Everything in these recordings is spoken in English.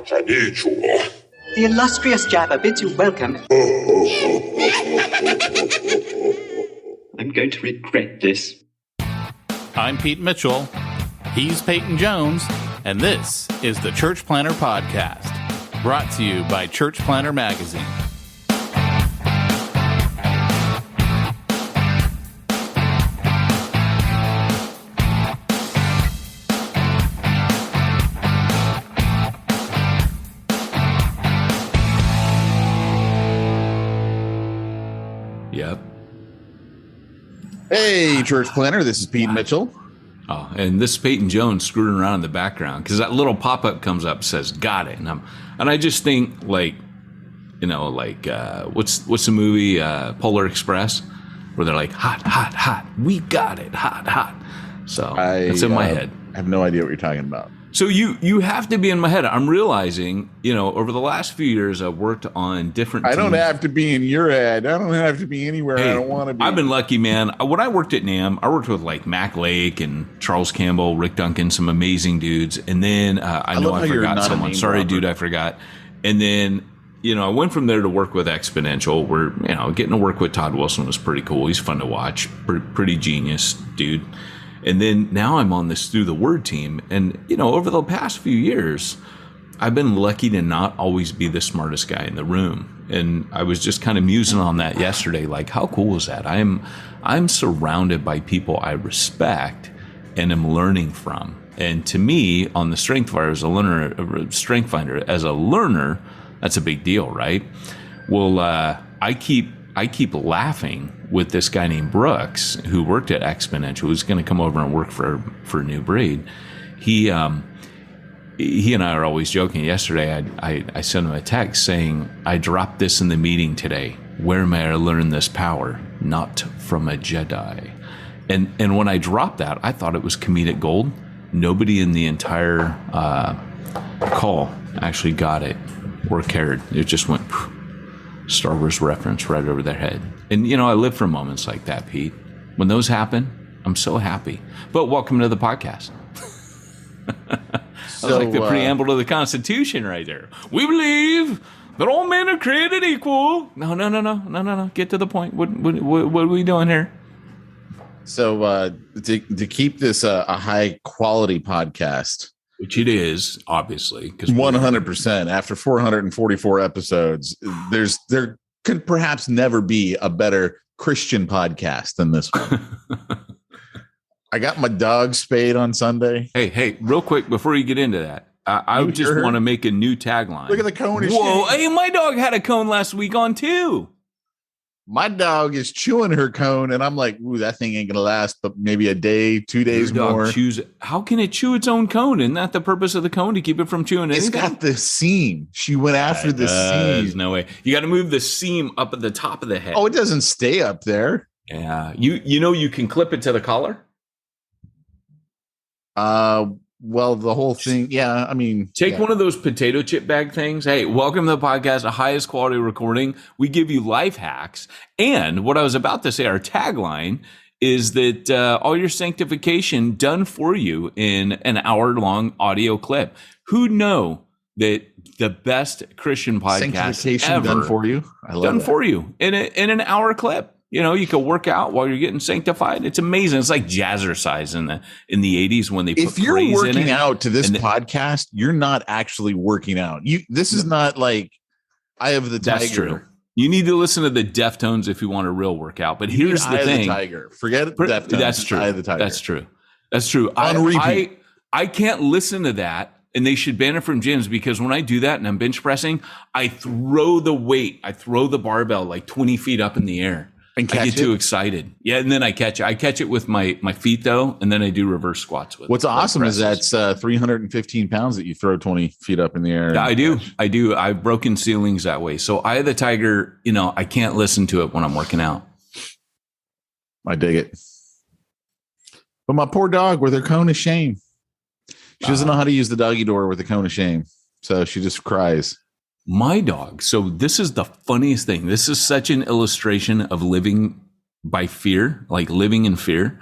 The illustrious Jabba bids you welcome. I'm going to regret this. I'm Pete Mitchell. He's Peyton Jones. And this is the Church Planter Podcast, brought to you by Church Planter Magazine. Yep. Hey, Church Planter, this is Pete Mitchell. Oh, and this is Peyton Jones screwing around in the background because that little pop-up comes up, says "Got it," and I just think what's the movie Polar Express where they're like hot, hot, hot, we got it, hot, hot. So it's in my head. I have no idea what you're talking about. So you have to be in my head. I'm realizing, over the last few years, I've worked on different teams. I don't have to be in your head. I don't have to be anywhere I don't want to be. I've been lucky, man. When I worked at NAM, I worked with like Mac Lake and Charles Campbell, Rick Duncan, some amazing dudes. And then I know I forgot someone. Sorry, dude, I forgot. And then, I went from there to work with Exponential where, getting to work with Todd Wilson was pretty cool. He's fun to watch. Pretty genius dude. And then now I'm on this Through the Word team. And, over the past few years, I've been lucky to not always be the smartest guy in the room. And I was just kind of musing on that yesterday. Like, how cool is that? I'm surrounded by people I respect and am learning from. And to me, on the Strength Finder as a learner, that's a big deal, right? Well, I keep laughing with this guy named Brooks who worked at Exponential, who's going to come over and work for New Breed. He and I are always joking. Yesterday, I sent him a text saying, I dropped this in the meeting today. Where may I learn this power? Not from a Jedi. And when I dropped that, I thought it was comedic gold. Nobody in the entire call actually got it or cared. It just went Star Wars reference right over their head. And, I live for moments like that, Pete. When those happen, I'm so happy. But welcome to the podcast. That was like the preamble to the Constitution right there. We believe that all men are created equal. No. Get to the point. What are we doing here? So to keep this a high quality podcast, which it is, obviously, because 100%. After 444 episodes, there could perhaps never be a better Christian podcast than this one. I got my dog spayed on Sunday. Hey, real quick before you get into that, I just want to make a new tagline. Look at the cone. Whoa! Hey, my dog had a cone last week on too. My dog is chewing her cone, and I'm like, ooh, that thing ain't going to last but maybe a day, 2 days more. How can it chew its own cone? Isn't that the purpose of the cone, to keep it from chewing anything? It's got the seam. She went after the seam. There's no way. You got to move the seam up at the top of the head. Oh, it doesn't stay up there. Yeah. You can clip it to the collar? Well, the whole thing, yeah, I mean... Take one of those potato chip bag things. Hey, welcome to the podcast, the highest quality recording. We give you life hacks. And what I was about to say, our tagline is that all your sanctification done for you in an hour-long audio clip. Who know that the best Christian podcast ever done for you? I love done that. For you in an hour clip. You can work out while you're getting sanctified. It's amazing. It's like jazzercise in the 80s when they put if you're praise working in it. Out to this podcast, you're not actually working out. This is not like Eye of the Tiger. That's true. You need to listen to the Deftones if you want a real workout. But here's the thing. Eye of the Tiger. Forget Deftones. That's true. Eye of the Tiger. That's true. On repeat. I can't listen to that. And they should ban it from gyms because when I do that and I'm bench pressing, I throw the weight. I throw the barbell like 20 feet up in the air. And I get too excited. Yeah, and then I catch it. I catch it with my feet, though, and then I do reverse squats with it. What's awesome is that's 315 pounds that you throw 20 feet up in the air. Yeah, I do. I've broken ceilings that way. So Eye of the Tiger, I can't listen to it when I'm working out. I dig it. But my poor dog with her cone of shame. She doesn't know how to use the doggy door with the cone of shame. So she just cries. My dog. So this is the funniest thing. This is such an illustration of living by fear, like living in fear.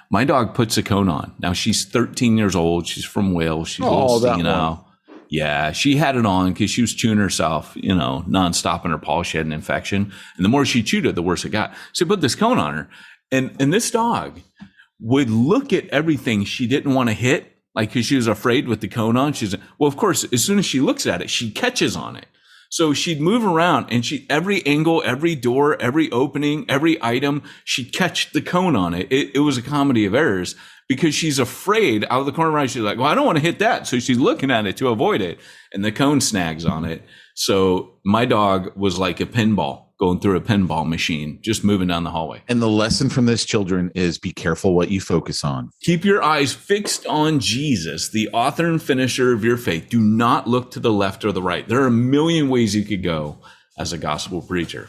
My dog puts a cone on. Now she's 13 years old. She's from Wales. She's a little senile. Yeah, she had it on because she was chewing herself, nonstop, and her paw. She had an infection. And the more she chewed it, the worse it got. So I put this cone on her. And this dog would look at everything she didn't want to hit, like because she was afraid with the cone on. Well, of course, as soon as she looks at it, she catches on it. So she'd move around and every angle, every door, every opening, every item, she'd catch the cone on it. It was a comedy of errors. Because she's afraid out of the corner of her eye, she's like, well, I don't want to hit that. So she's looking at it to avoid it. And the cone snags on it. So my dog was like a pinball going through a pinball machine, just moving down the hallway. And the lesson from this, children, is be careful what you focus on. Keep your eyes fixed on Jesus, the author and finisher of your faith. Do not look to the left or the right. There are a million ways you could go as a gospel preacher.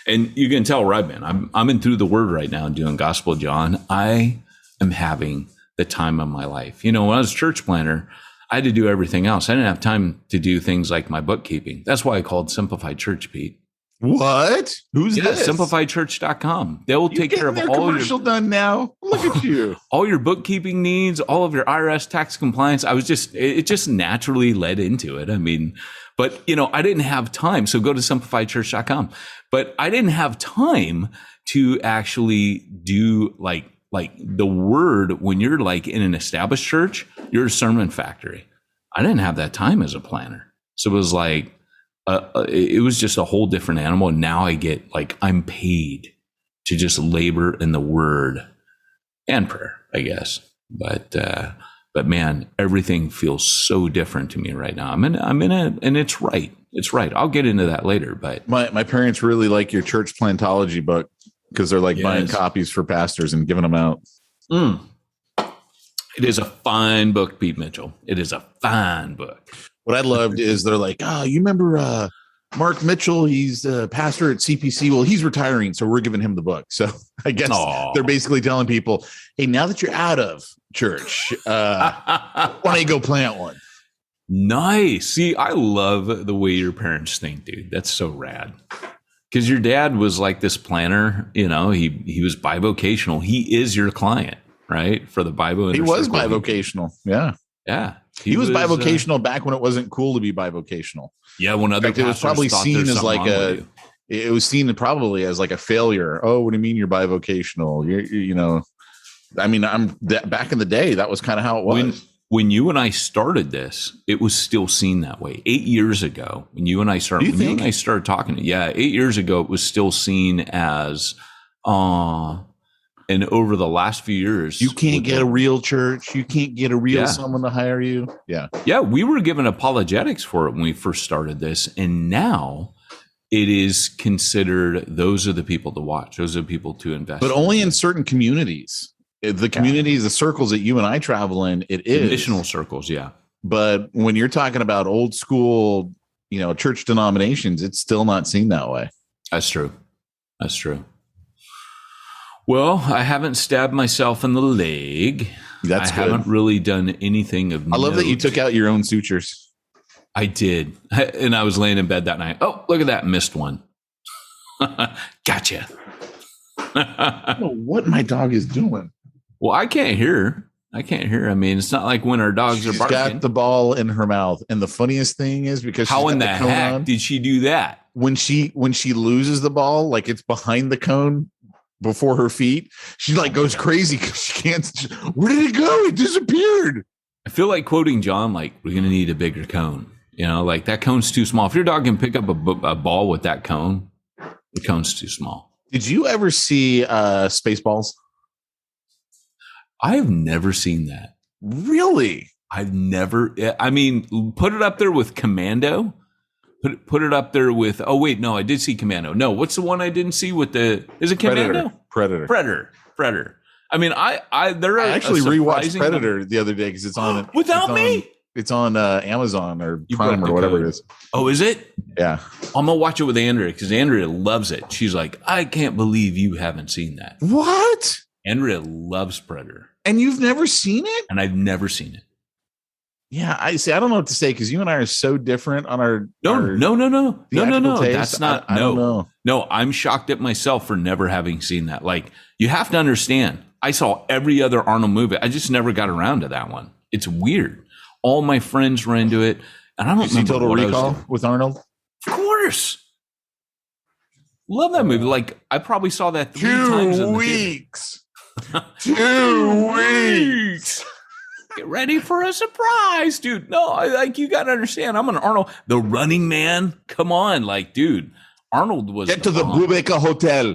And you can tell where I've been. I'm in Through the Word right now doing Gospel John. I am having the time of my life. When I was church planner, I had to do everything else. I didn't have time to do things like my bookkeeping. That's why I called Simplified Church, Pete. What? Who's this? SimplifiedChurch.com. They will take care of all commercial done now. Look at you. All your bookkeeping needs, all of your IRS tax compliance. It just naturally led into it. But I didn't have time. So go to SimplifiedChurch.com. But I didn't have time to actually do like the word. When you're like in an established church, you're a sermon factory. I didn't have that time as a planner. So it was like, it was just a whole different animal. And now I get I'm paid to just labor in the word and prayer, I guess. But man, everything feels so different to me right now. I'm in it, and it's right. It's right. I'll get into that later. But my parents really like your church plantology book because they're buying copies for pastors and giving them out. It is a fine book, Pete Mitchell. It is a fine book. What I loved is they're like, you remember Mark Mitchell? He's a pastor at CPC. Well, he's retiring, so we're giving him the book. So I guess they're basically telling people, hey, now that you're out of church, why don't you go plant one? Nice. See, I love the way your parents think, dude. That's so rad. Because your dad was like this planner, he was bivocational. He is your client, right? For the Bible. He was bivocational. Yeah. Yeah. He was bivocational back when it wasn't cool to be bivocational. Yeah. When other pastors, it was probably seen as it was seen probably as like a failure. Oh, what do you mean you're bivocational? Back in the day, that was kind of how it was. When you and I started this, it was still seen that way. 8 years ago, when you and I started, talking, 8 years ago, it was still seen as, and over the last few years, you can't get a real church. You can't get a real someone to hire you. Yeah. Yeah. We were given apologetics for it when we first started this. And now it is considered, those are the people to watch. Those are the people to invest. But only in certain communities. The communities, the circles that you and I travel in, it is missional circles. Yeah. But when you're talking about old school, church denominations, it's still not seen that way. That's true. Well, I haven't stabbed myself in the leg. I haven't really done anything of note. I love that you took out your own sutures. I did. And I was laying in bed that night. Oh, look at that. Missed one. Gotcha. I don't know what my dog is doing. Well, I can't hear. It's not like when our dogs are barking. She's got the ball in her mouth. And the funniest thing is because how in the heck did she do that? When she loses the ball, like it's behind the cone before her feet, she goes crazy because she can't. Where did it go? It disappeared. I feel like quoting John, we're going to need a bigger cone. That cone's too small. If your dog can pick up a ball with that cone, the cone's too small. Did you ever see Spaceballs? I've never seen that. Really? I've never. Put it up there with Commando. Put it up there with. Oh wait, no, I did see Commando. No, what's the one I didn't see with the? Is it Commando? Predator. I actually rewatched Predator the other day because it's on without me. It's on Amazon or Prime or whatever it is. Oh, is it? Yeah. I'm gonna watch it with Andrea because Andrea loves it. She's like, I can't believe you haven't seen that. What? Andrea loves Predator. And you've never seen it? And I've never seen it. Yeah, I see. I don't know what to say because you and I are so different on our No. That's not. I don't know. No, I'm shocked at myself for never having seen that. You have to understand. I saw every other Arnold movie. I just never got around to that one. It's weird. All my friends were into it. And I don't remember Total Recall with Arnold. Of course. Love that movie. Like, I probably saw that 3 times in the weeks. 2 weeks. Get ready for a surprise, dude. No, you got to understand. I'm an Arnold. The Running Man. Come on. Like, dude, Arnold was. Get to the Brubaker Hotel.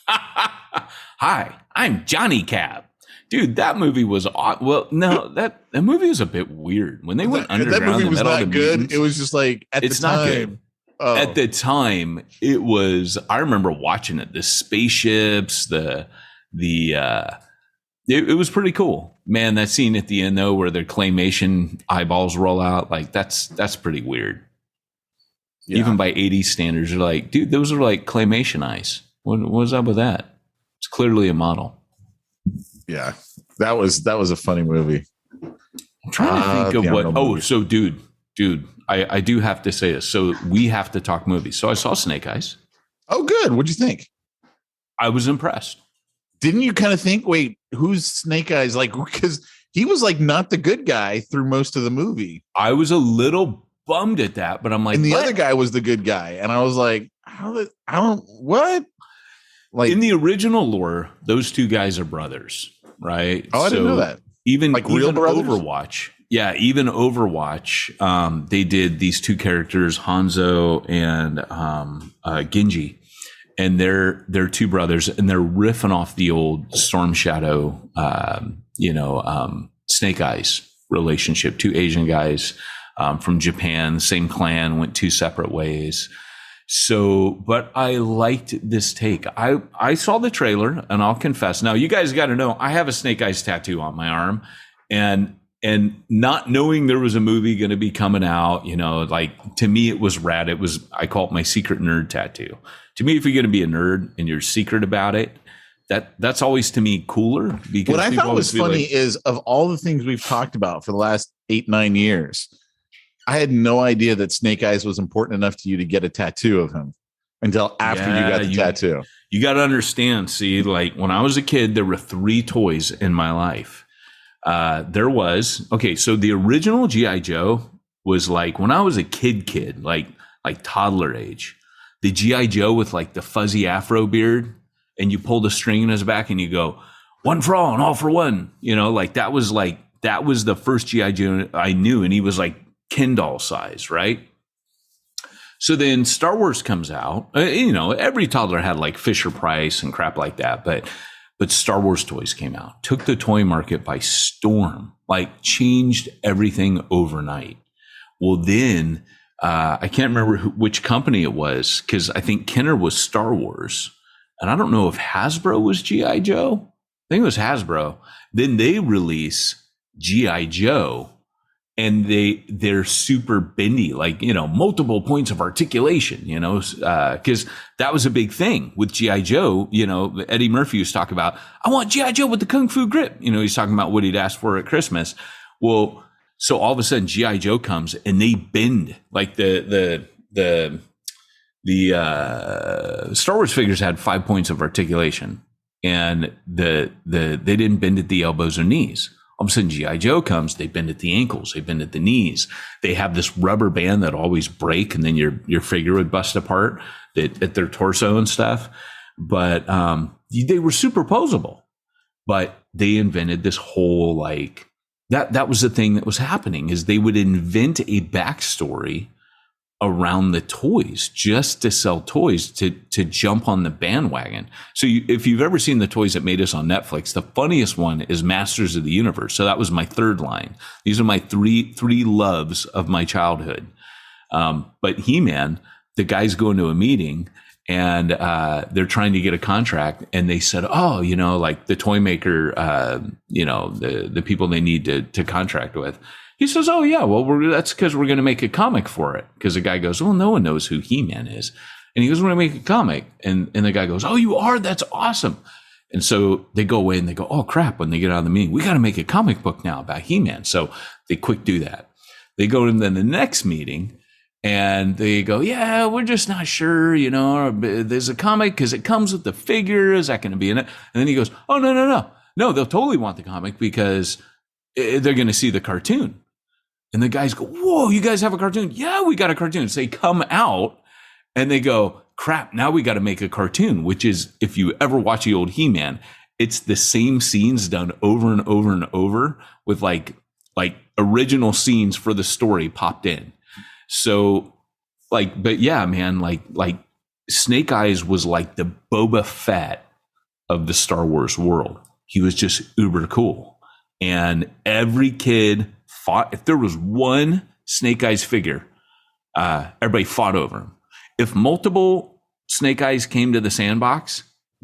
Hi, I'm Johnny Cab. Dude, that movie was well. No, that movie was a bit weird when they went underground. That movie was not good. Mutants, it was just like it's not good. Oh. At the time, it was. I remember watching it. The spaceships, it was pretty cool. Man, that scene at the end though, where their claymation eyeballs roll out, like that's pretty weird. Yeah. Even by 80s standards, you're like, dude, those are like claymation eyes. What's up with that? It's clearly a model. Yeah, that was a funny movie. I'm trying to think of what. Oh, so dude, I do have to say this. So we have to talk movies. So I saw Snake Eyes. Oh, good. What'd you think? I was impressed. Didn't you kind of think, wait, who's Snake Eyes? Like, because he was like not the good guy through most of the movie. I was a little bummed at that, but I'm like, and the other guy was the good guy, and I was like, what? Like in the original lore, those two guys are brothers, right? Oh, I didn't know that. Even like real brothers? Overwatch. Yeah, even Overwatch, they did these two characters, Hanzo and Genji, and they're two brothers, and they're riffing off the old Storm Shadow, Snake Eyes relationship. Two Asian guys from Japan, same clan, went two separate ways. So, but I liked this take. I saw the trailer, and I'll confess. Now, you guys got to know, I have a Snake Eyes tattoo on my arm, and not knowing there was a movie going to be coming out, like to me, it was rad. I call it my secret nerd tattoo. To me, if you're going to be a nerd and you're secret about it, that's always to me cooler. Because what I thought was funny is of all the things we've talked about for the last 8-9 years, I had no idea that Snake Eyes was important enough to you to get a tattoo of him until after you got the tattoo. You got to understand. See, like when I was a kid, there were 3 toys in my life. So the original G.I. Joe was like when I was a kid, like toddler age, the G.I. Joe with like the fuzzy afro beard, and you pull the string in his back and you go, 1 for all and all for one. That was the first G.I. Joe I knew. And he was like Ken doll size, right? So then Star Wars comes out. Every toddler had like Fisher Price and crap like that, but Star Wars toys came out, took the toy market by storm, like changed everything overnight. Well, then I can't remember which company it was, because I think Kenner was Star Wars, and I don't know if Hasbro was G.I. Joe. I think it was Hasbro. Then they release G.I. Joe, and they're super bendy, like, multiple points of articulation, because that was a big thing with G.I. Joe. Eddie Murphy was talking about, I want G.I. Joe with the Kung Fu grip. He's talking about what he'd asked for at Christmas. Well, so all of a sudden G.I. Joe comes and they bend, like the Star Wars figures had 5 points of articulation, and they didn't bend at the elbows or knees. All of a sudden, G.I. Joe comes, they bend at the ankles, they bend at the knees. They have this rubber band that always break, and then your figure would bust apart at their torso and stuff. But they were superposable. But they invented this whole, like, that was the thing that was happening, is they would invent a backstory around the toys just to sell toys, to jump on the bandwagon. So if you've ever seen the toys that made us on Netflix, the funniest one is Masters of the Universe. So that was my third line. These are my three loves of my childhood. But He-Man, the guys go into a meeting and they're trying to get a contract, and they said, like the toy maker, the people they need to contract with. He says, oh, yeah, well, that's because we're going to make a comic for it. Because the guy goes, well, no one knows who He-Man is. And he goes, we're going to make a comic. And the guy goes, oh, you are? That's awesome. And so they go away and they go, oh, crap, when they get out of the meeting, we got to make a comic book now about He-Man. So they quick do that. They go to the next meeting and they go, yeah, we're just not sure, there's a comic because it comes with the figure. Is that going to be in it? And then he goes, oh, no, they'll totally want the comic because they're going to see the cartoon. And the guys go, whoa, you guys have a cartoon? Yeah, we got a cartoon. So they come out and they go, crap, now we got to make a cartoon, which is, if you ever watch the old He-Man, it's the same scenes done over and over and over with like original scenes for the story popped in. So but yeah, man, like Snake Eyes was like the Boba Fett of the Star Wars world. He was just uber cool. And every kid fought. If there was one Snake Eyes figure, everybody fought over him. If multiple Snake Eyes came to the sandbox,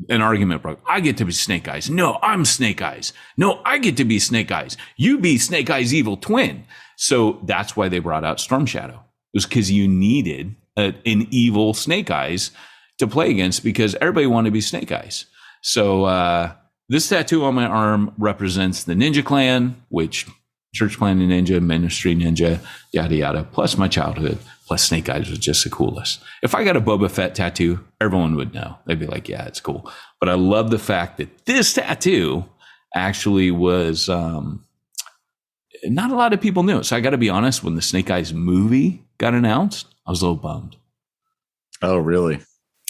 an argument broke. I get to be Snake Eyes. No, I'm Snake Eyes. No, I get to be Snake Eyes. You be Snake Eyes' evil twin. So that's why they brought out Storm Shadow. It was because you needed an evil Snake Eyes to play against, because everybody wanted to be Snake Eyes. So this tattoo on my arm represents the Ninja Clan, which Church Planter Ninja, Ministry Ninja, yada, yada, plus my childhood, plus Snake Eyes was just the coolest. If I got a Boba Fett tattoo, everyone would know. They'd be like, yeah, it's cool. But I love the fact that this tattoo actually was, not a lot of people knew it. So I got to be honest, when the Snake Eyes movie got announced, I was a little bummed. Oh, really?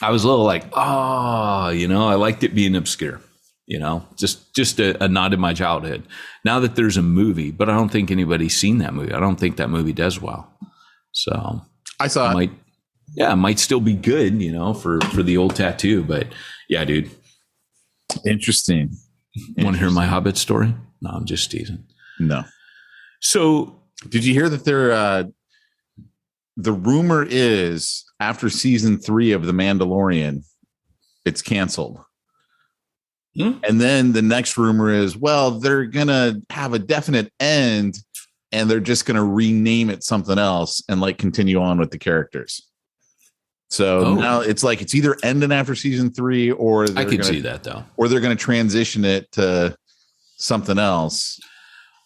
I was a little like, I liked it being obscure. Just a nod to my childhood. Now that there's a movie, but I don't think anybody's seen that movie. I don't think that movie does well. So I saw it. It might still be good, for the old tattoo. But yeah, dude. Interesting. Want to hear my Hobbit story? No, I'm just teasing. No. So did you hear that the rumor is after season 3 of The Mandalorian, it's canceled. And then the next rumor is, well, they're going to have a definite end and they're just going to rename it something else and continue on with the characters. So now it's it's either ending after season 3 or I can see that though. Or they're going to transition it to something else.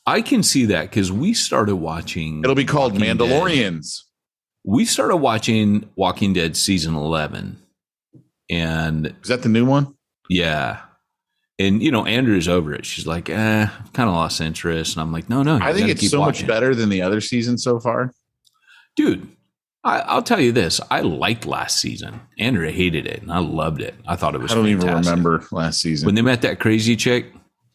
I can see that because we started watching. It'll be called Walking Mandalorians. Dead. We started watching Walking Dead season 11. And is that the new one? Yeah. And, Andrew's over it. She's like, I've kind of lost interest. And I'm like, no. I think it's so much better than the other season so far. Dude, I'll tell you this. I liked last season. Andrew hated it, and I loved it. I thought it was fantastic. Even remember last season. When they met that crazy chick,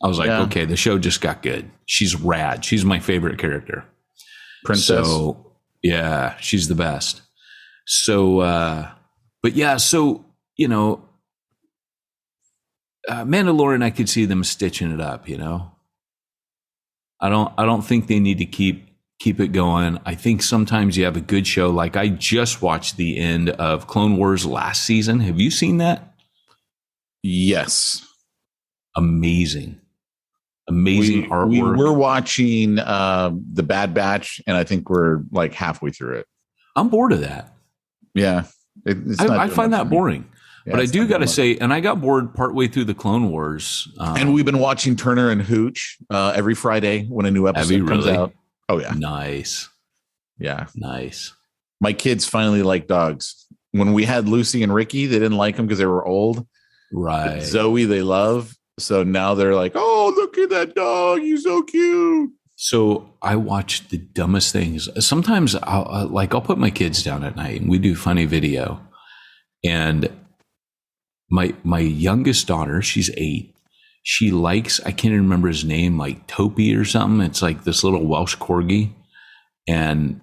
I was like, okay, the show just got good. She's rad. She's my favorite character. Princess. So, yeah, she's the best. So, Mandalorian, I could see them stitching it up, I don't think they need to keep it going. I think sometimes you have a good show. Like I just watched the end of Clone Wars last season. Have you seen that? Yes. Amazing artwork. We're watching The Bad Batch, and I think we're halfway through it. I'm bored of that. Yeah. I find that boring. Yeah, but I do got to say, and I got bored partway through the Clone Wars. And we've been watching Turner and Hooch every Friday when a new episode comes out. Oh, yeah. Nice. Yeah. Nice. My kids finally like dogs. When we had Lucy and Ricky, they didn't like them because they were old. Right. But Zoe, they love. So now they're like, oh, look at that dog. He's so cute. So I watch the dumbest things. Sometimes I'll put my kids down at night and we do funny video. And my youngest daughter, she's 8. She likes, I can't even remember his name, like Topi or something. It's like this little Welsh corgi. And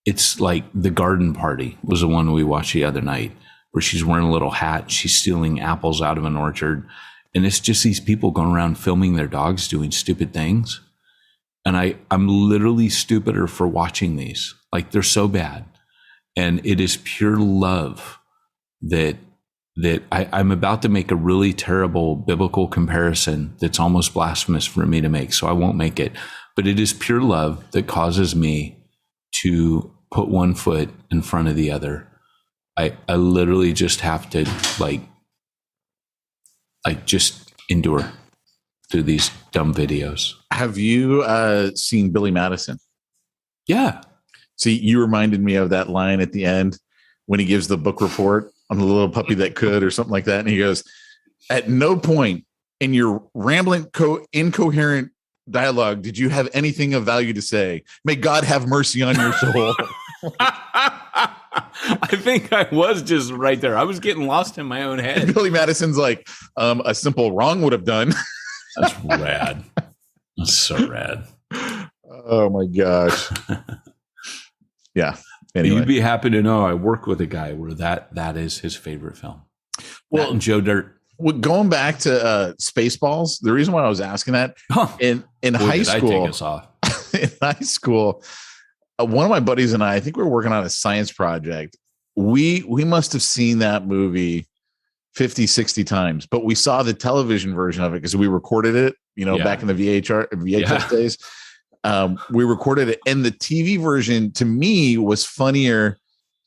it's like The Garden Party was the one we watched the other night, where she's wearing a little hat. She's stealing apples out of an orchard. And it's just these people going around filming their dogs doing stupid things. And I'm literally stupider for watching these. Like they're so bad. And it is pure love that I'm about to make a really terrible biblical comparison that's almost blasphemous for me to make, so I won't make it. But it is pure love that causes me to put one foot in front of the other. I literally just have to just endure through these dumb videos. Have you seen Billy Madison? Yeah. See, you reminded me of that line at the end when he gives the book report on the little puppy that could, or something like that. And he goes, at no point in your rambling, incoherent dialogue, did you have anything of value to say? May God have mercy on your soul. I think I was just right there. I was getting lost in my own head. And Billy Madison's like, a simple wrong would have done. That's rad. That's so rad. Oh my gosh. Yeah. Anyway. You'd be happy to know I work with a guy where that is his favorite film. Well, and Joe Dirt. Well, going back to Spaceballs, the reason why I was asking that in high school, in high school, one of my buddies and I think we were working on a science project. We must have seen that movie 50, 60 times, but we saw the television version of it because we recorded it, back in the VHS days. We recorded it, and the TV version to me was funnier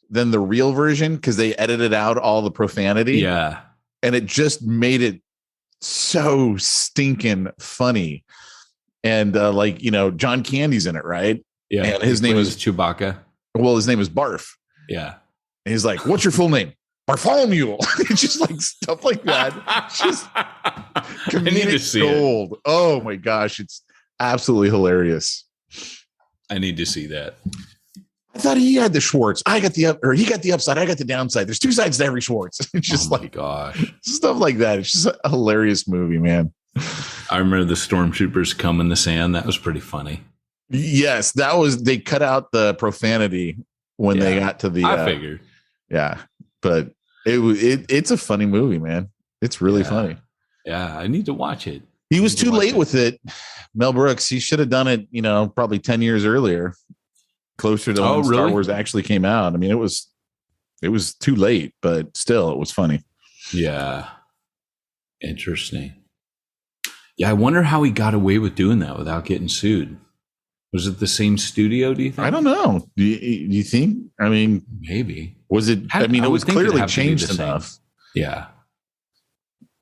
than the real version because they edited out all the profanity. Yeah. And it just made it so stinking funny. And John Candy's in it, right? Yeah. And his name is Chewbacca. Well, his name is Barf. Yeah. And he's like, what's your full name? Bartholomew. It's just like stuff like that. Just comedic gold. Oh my gosh. It's absolutely hilarious. I need to see that. I thought he had the Schwartz. He got the upside. I got the downside. There's two sides to every Schwartz. It's just gosh, stuff like that. It's just a hilarious movie, man. I remember the stormtroopers come in the sand. That was pretty funny. Yes, they cut out the profanity when they got to the. I figured. Yeah, but it's a funny movie, man. It's really funny. Yeah, I need to watch it. He was too late with it. Mel Brooks. He should have done it. Probably 10 years earlier. Closer to when Star Wars actually came out. I mean, it was too late, but still, it was funny. Yeah. Interesting. Yeah, I wonder how he got away with doing that without getting sued. Was it the same studio, do you think? I don't know. Do you think? I mean, maybe. Was it? It was clearly changed enough. Yeah.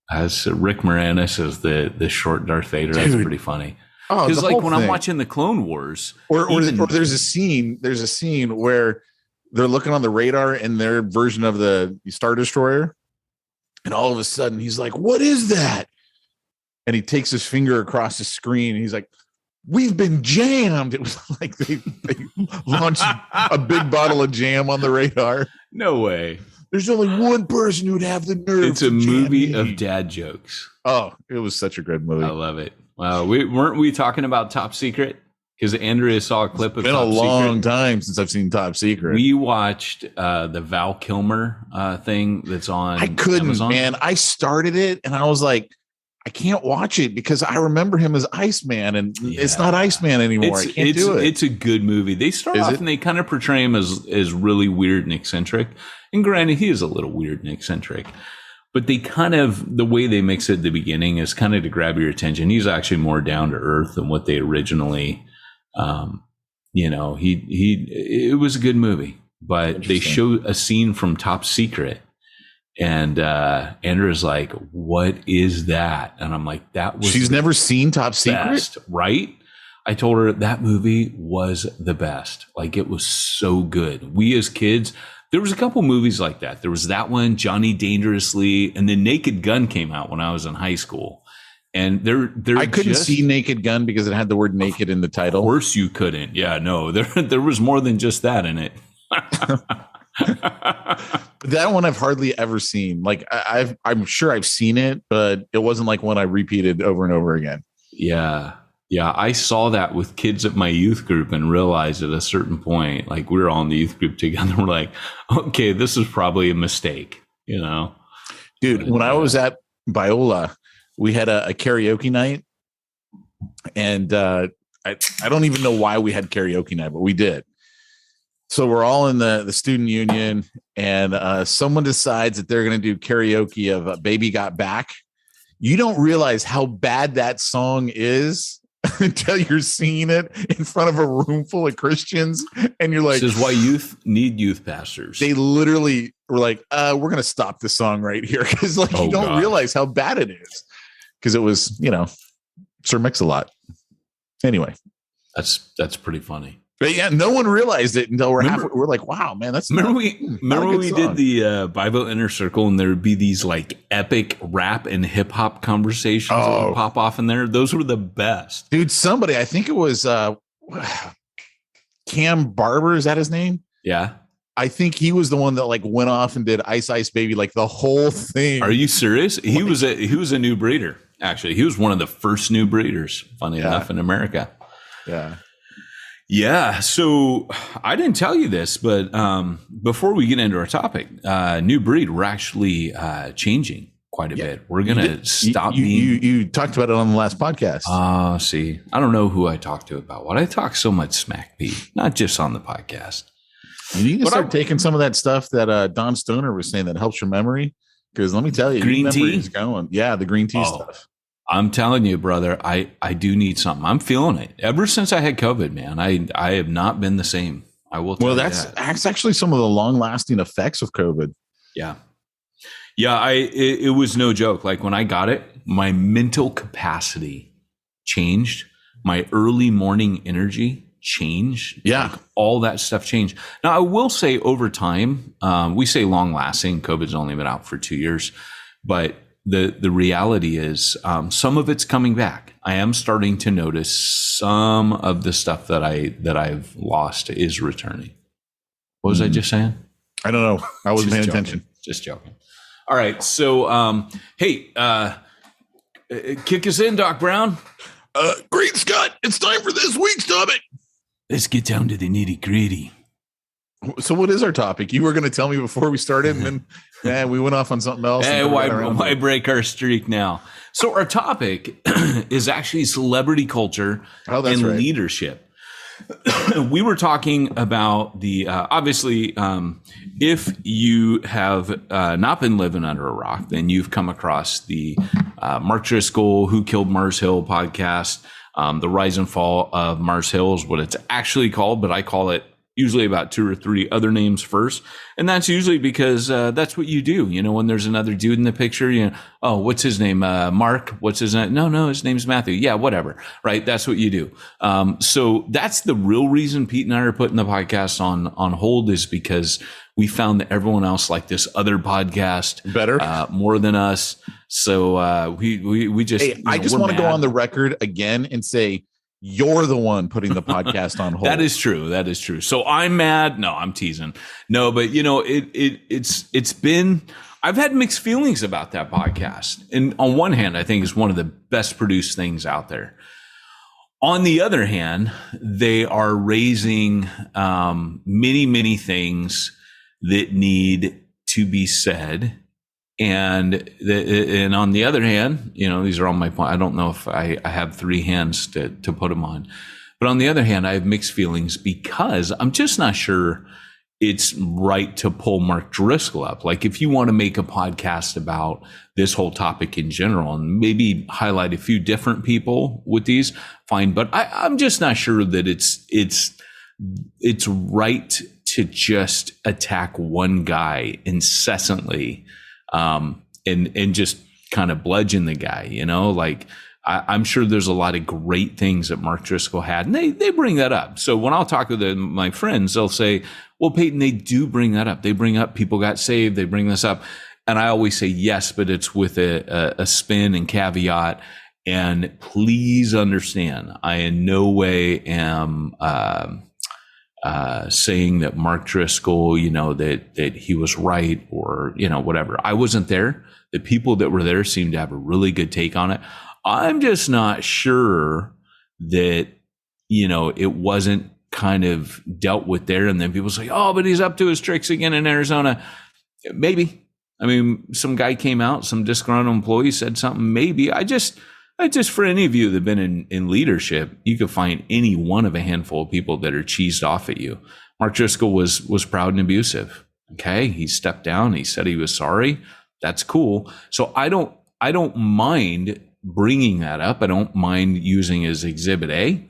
As Rick Moranis as the short Darth Vader, that's pretty funny. Because when I'm watching the Clone Wars, or there's a scene where they're looking on the radar in their version of the Star Destroyer, and all of a sudden he's like, "What is that?" And he takes his finger across the screen. And he's like, "We've been jammed." It was like they launched a big bottle of jam on the radar. No way. There's only one person who'd have the nerve. It's a movie of dad jokes. Oh, it was such a great movie. I love it. Wow, weren't we talking about Top Secret? Because Andrea saw a clip of Top Secret. It's been a long time since I've seen Top Secret. We watched the Val Kilmer thing that's on I couldn't, Amazon. Man. I started it and I was like, I can't watch it because I remember him as Iceman, and it's not Iceman anymore. I can't do it. It's a good movie. They start off and they kind of portray him as really weird and eccentric. And granted, he is a little weird and eccentric. But they the way they mix it at the beginning is kind of to grab your attention. He's actually more down to earth than what they originally, it was a good movie, but they show a scene from Top Secret and Andrew's like, what is that? And I'm like, she's never seen Top Secret, right? I told her that movie was the best. Like, it was so good. We as kids, there was a couple movies like that. There was that one, Johnny Dangerously, and then Naked Gun came out when I was in high school. And I couldn't see Naked Gun because it had the word naked in the title. Of course you couldn't. Yeah, no, there was more than just that in it. That one I've hardly ever seen. Like I'm sure I've seen it, but it wasn't like one I repeated over and over again. Yeah. Yeah, I saw that with kids at my youth group and realized at a certain point, like we were all in the youth group together, we're like, okay, this is probably a mistake, Dude, when I was at Biola, we had a karaoke night, and I don't even know why we had karaoke night, but we did. So we're all in the student union, and someone decides that they're going to do karaoke of Baby Got Back. You don't realize how bad that song is until you're singing it in front of a room full of Christians, and you're like, "This is why youth need youth pastors." They literally were like, "We're going to stop the song right here," because you don't realize how bad it is. Because it was, Sir Mix-a-Lot. Anyway, that's pretty funny. But yeah, no one realized it until we're like, wow, man, that's remember when we did the Bible Inner Circle, and there would be these like epic rap and hip hop conversations that would pop off in there. Those were the best, dude. Somebody, I think it was Cam Barber. Is that his name? Yeah, I think he was the one that like went off and did Ice Ice Baby, like the whole thing. Are you serious? He was a new breeder. Actually, he was one of the first new breeders. Funny enough, in America. Yeah. Yeah, so I didn't tell you this, but before we get into our topic, new breed, we're actually changing quite a bit. We're going to stop being... You talked about it on the last podcast. See, I don't know who I talked to about what. I talk so much smack, Pete, not just on the podcast. You need to start taking some of that stuff that Don Stoner was saying that helps your memory, because let me tell you, green tea is going. Yeah, the green tea stuff. I'm telling you, brother, I do need something. I'm feeling it. Ever since I had COVID, man, I have not been the same. I will tell you that. That's actually some of the long-lasting effects of COVID. Yeah. Yeah, it was no joke. Like when I got it, my mental capacity changed. My early morning energy changed. Yeah. Like all that stuff changed. Now, I will say over time, we say long-lasting. COVID's only been out for 2 years, but the reality is some of it's coming back. I am starting to notice some of the stuff that I've lost is returning. What was I just saying? I don't know. I wasn't paying attention. Just joking. All right. So, hey, kick us in, Doc Brown. Great Scott. It's time for this week's topic. Let's get down to the nitty gritty. So what is our topic? You were going to tell me before we started, and then we went off on something else. Hey, why break our streak now? So our topic is actually celebrity culture and leadership. We were talking about the obviously, if you have not been living under a rock, then you've come across the Mark Driscoll Who Killed Mars Hill podcast, the rise and fall of Mars Hill is what it's actually called, but I call it usually about 2 or 3 other names first. And that's usually because that's what you do. You know, when there's another dude in the picture, you know, oh, what's his name? Mark, what's his name? No, his name's Matthew. Yeah, whatever. Right. That's what you do. So that's the real reason Pete and I are putting the podcast on hold, is because we found that everyone else liked this other podcast better, more than us. So we just, hey, I just want to go on the record again and say, you're the one putting the podcast on hold. That is true. That is true. So I'm mad. No, I'm teasing. No, but you know, it's been, I've had mixed feelings about that podcast. And on one hand, I think it's one of the best produced things out there. On the other hand, they are raising many, many things that need to be said. And on the other hand, you know, these are all my points. I don't know if I have 3 hands to put them on. But on the other hand, I have mixed feelings because I'm just not sure it's right to pull Mark Driscoll up. Like, if you want to make a podcast about this whole topic in general and maybe highlight a few different people with these, fine. But I'm just not sure that it's right to just attack one guy incessantly. And just kind of bludgeon the guy, you know, like I'm sure there's a lot of great things that Mark Driscoll had, and they bring that up. So when I'll talk with my friends, they'll say, well, Peyton, they do bring that up. They bring up people got saved. They bring this up. And I always say, yes, but it's with a spin and caveat. And please understand, I in no way am, saying that Mark Driscoll, you know, that he was right or, you know, whatever. I wasn't there. The people that were there seemed to have a really good take on it. I'm just not sure that, you know, it wasn't kind of dealt with there. And then people say, oh, but he's up to his tricks again in Arizona. Maybe. I mean, some guy came out, some disgruntled employee said something. Maybe. I just, for any of you that have been in leadership, you could find any one of a handful of people that are cheesed off at you. Mark Driscoll was proud and abusive. Okay. He stepped down. He said he was sorry. That's cool. So I don't mind bringing that up. I don't mind using as exhibit A.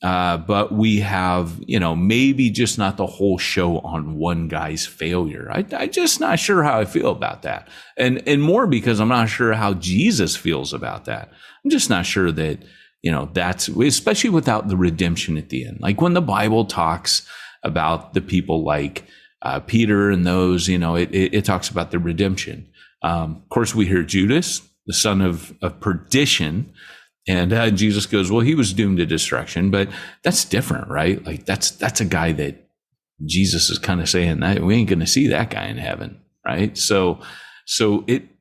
But we have, you know, maybe just not the whole show on one guy's failure. I just not sure how I feel about that. And more because I'm not sure how Jesus feels about that. I'm just not sure that, that's especially without the redemption at the end. Like when the Bible talks about the people like Peter and those, it talks about the redemption. Of course, we hear Judas, the son of perdition. And Jesus goes, well, he was doomed to destruction, but that's different, right? Like that's a guy that Jesus is kind of saying that we ain't going to see that guy in heaven, right? So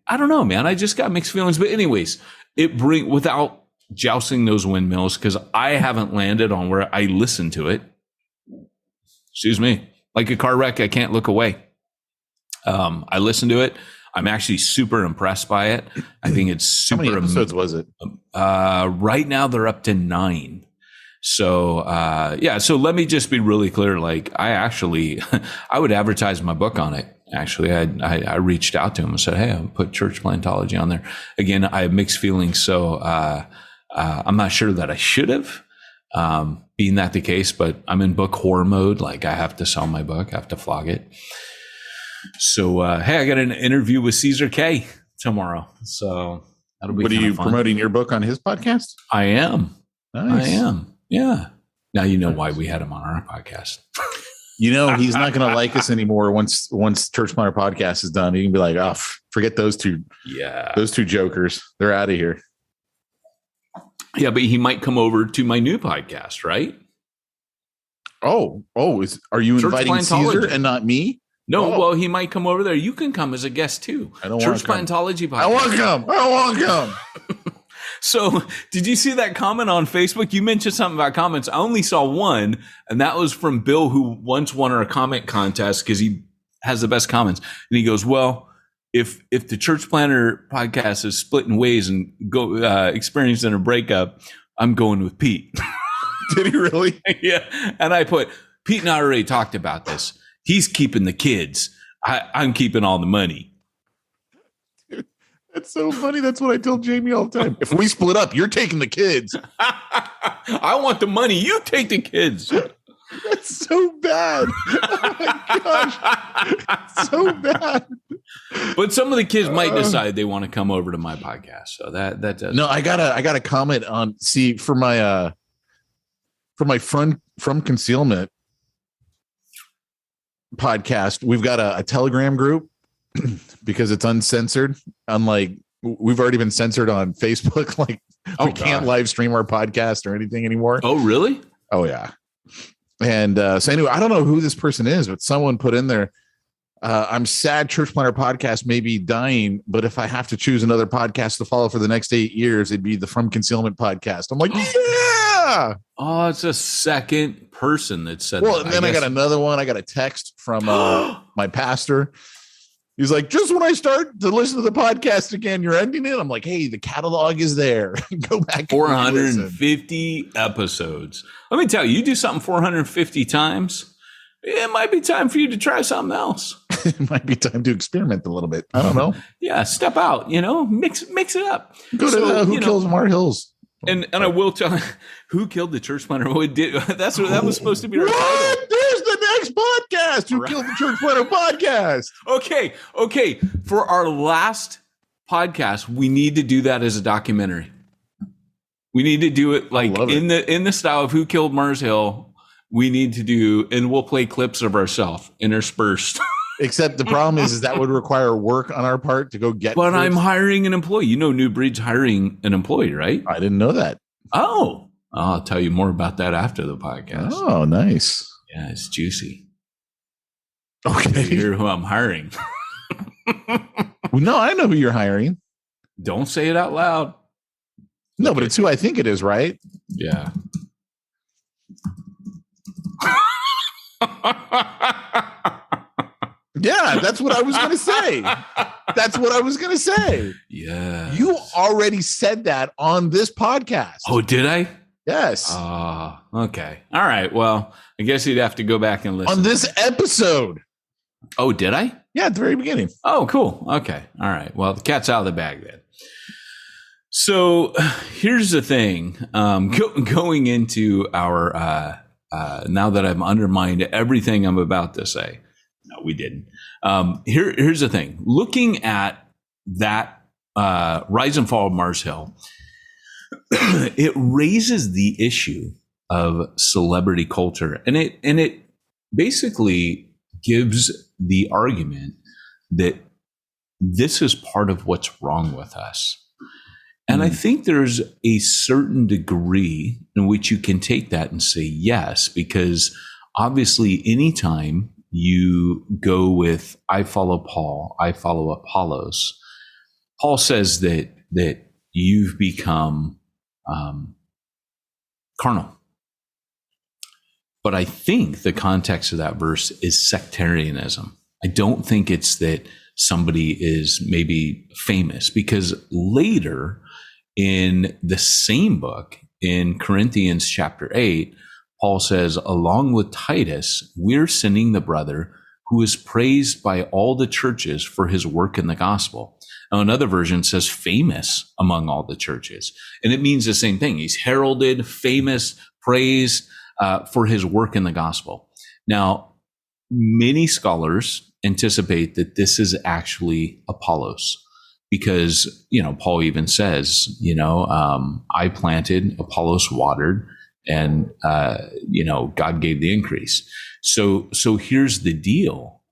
I don't know, man. I just got mixed feelings. But anyways, without jousting those windmills, because I haven't landed on where I listen to it. Excuse me. Like a car wreck, I can't look away. I listen to it. I'm actually super impressed by it. I think it's super. How many episodes was it? Right now they're up to 9. So, so let me just be really clear. Like I would advertise my book on it. Actually, I reached out to him and said, hey, I'll put church plantology on there. Again, I have mixed feelings. So, I'm not sure that I should have, being that the case, but I'm in book whore mode. Like I have to sell my book. I have to flog it. So, hey, I got an interview with Caesar K tomorrow. So that'll be What are you fun. Promoting your book on his podcast? I am. Nice. I am. Yeah. Now you know why we had him on our podcast. He's not going to like us anymore once Church Planter Podcast is done. He can be like, oh, forget those two. Yeah. Those two jokers. They're out of here. Yeah, but he might come over to my new podcast, right? Are you Church inviting Caesar and not me? No, well, he might come over there. You can come as a guest too. I don't Church want to Plantology podcast. I want to come. So, did you see that comment on Facebook? You mentioned something about comments. I only saw one, and that was from Bill, who once won our comment contest because he has the best comments. And he goes, "Well, if the Church Planter podcast is split in ways and experiencing a breakup, I'm going with Pete." Did he really? Yeah. And I put, Pete and I already talked about this. He's keeping the kids. I'm keeping all the money. Dude, that's so funny. That's what I tell Jamie all the time. If we split up, you're taking the kids. I want the money. You take the kids. That's so bad. Oh my gosh. So bad. But some of the kids might decide they want to come over to my podcast. So that does. No, I got a comment on for my friend from Concealment podcast. We've got a Telegram group because it's uncensored. Unlike we've already been censored on Facebook. Like we can't live stream our podcast or anything anymore. Oh, really? Oh yeah. And so anyway, I don't know who this person is, but someone put in there, I'm sad Church Planter Podcast may be dying, but if I have to choose another podcast to follow for the next 8 years, it'd be the From Concealment podcast. I'm like, yeah. Oh, it's a second person that said well, that. And then I got another one. I got a text from my pastor. He's like, just when I start to listen to the podcast again, you're ending it. I'm like, hey, the catalog is there. Go back. 450 episodes. Let me tell you, you do something 450 times, it might be time for you to try something else. It might be time to experiment a little bit. I don't know. Yeah, step out, mix it up. Go to Who Kills Mart Hills. And I will tell you, Who Killed the Church Planter? That was supposed to be our title. There's the next podcast. Who Killed the Church Planter podcast? Okay. For our last podcast, we need to do that as a documentary. We need to do it like in the style of Who Killed Mars Hill. We need to do, and we'll play clips of ourselves interspersed. Except the problem is that would require work on our part to go get. But I'm hiring an employee. New Breed's hiring an employee, right? I didn't know that. Oh, I'll tell you more about that after the podcast. Oh, nice. Yeah, it's juicy. Okay. You hear who I'm hiring. No, I know who you're hiring. Don't say it out loud. No, but it's who I think it is, right? Yeah. Yeah, that's what I was going to say. Yeah. You already said that on this podcast. Oh, did I? Yes. Okay. All right. Well, I guess you'd have to go back and listen. On this episode. Oh, did I? Yeah, at the very beginning. Oh, cool. Okay. All right. Well, the cat's out of the bag then. So here's the thing. Going into our, now that I've undermined everything I'm about to say. No, we didn't. Here's the thing. Looking at that rise and fall of Mars Hill, it raises the issue of celebrity culture, and it basically gives the argument that this is part of what's wrong with us. And I think there's a certain degree in which you can take that and say yes, because obviously anytime you go with, I follow Paul, I follow Apollos, Paul says that you've become carnal. But I think the context of that verse is sectarianism. I don't think it's that somebody is maybe famous, because later in the same book, in Corinthians chapter 8, Paul says, along with Titus, we're sending the brother who is praised by all the churches for his work in the gospel. Now, another version says famous among all the churches. And it means the same thing. He's heralded, famous, praised for his work in the gospel. Now, many scholars anticipate that this is actually Apollos, because, Paul even says, I planted, Apollos watered, and, God gave the increase. So here's the deal.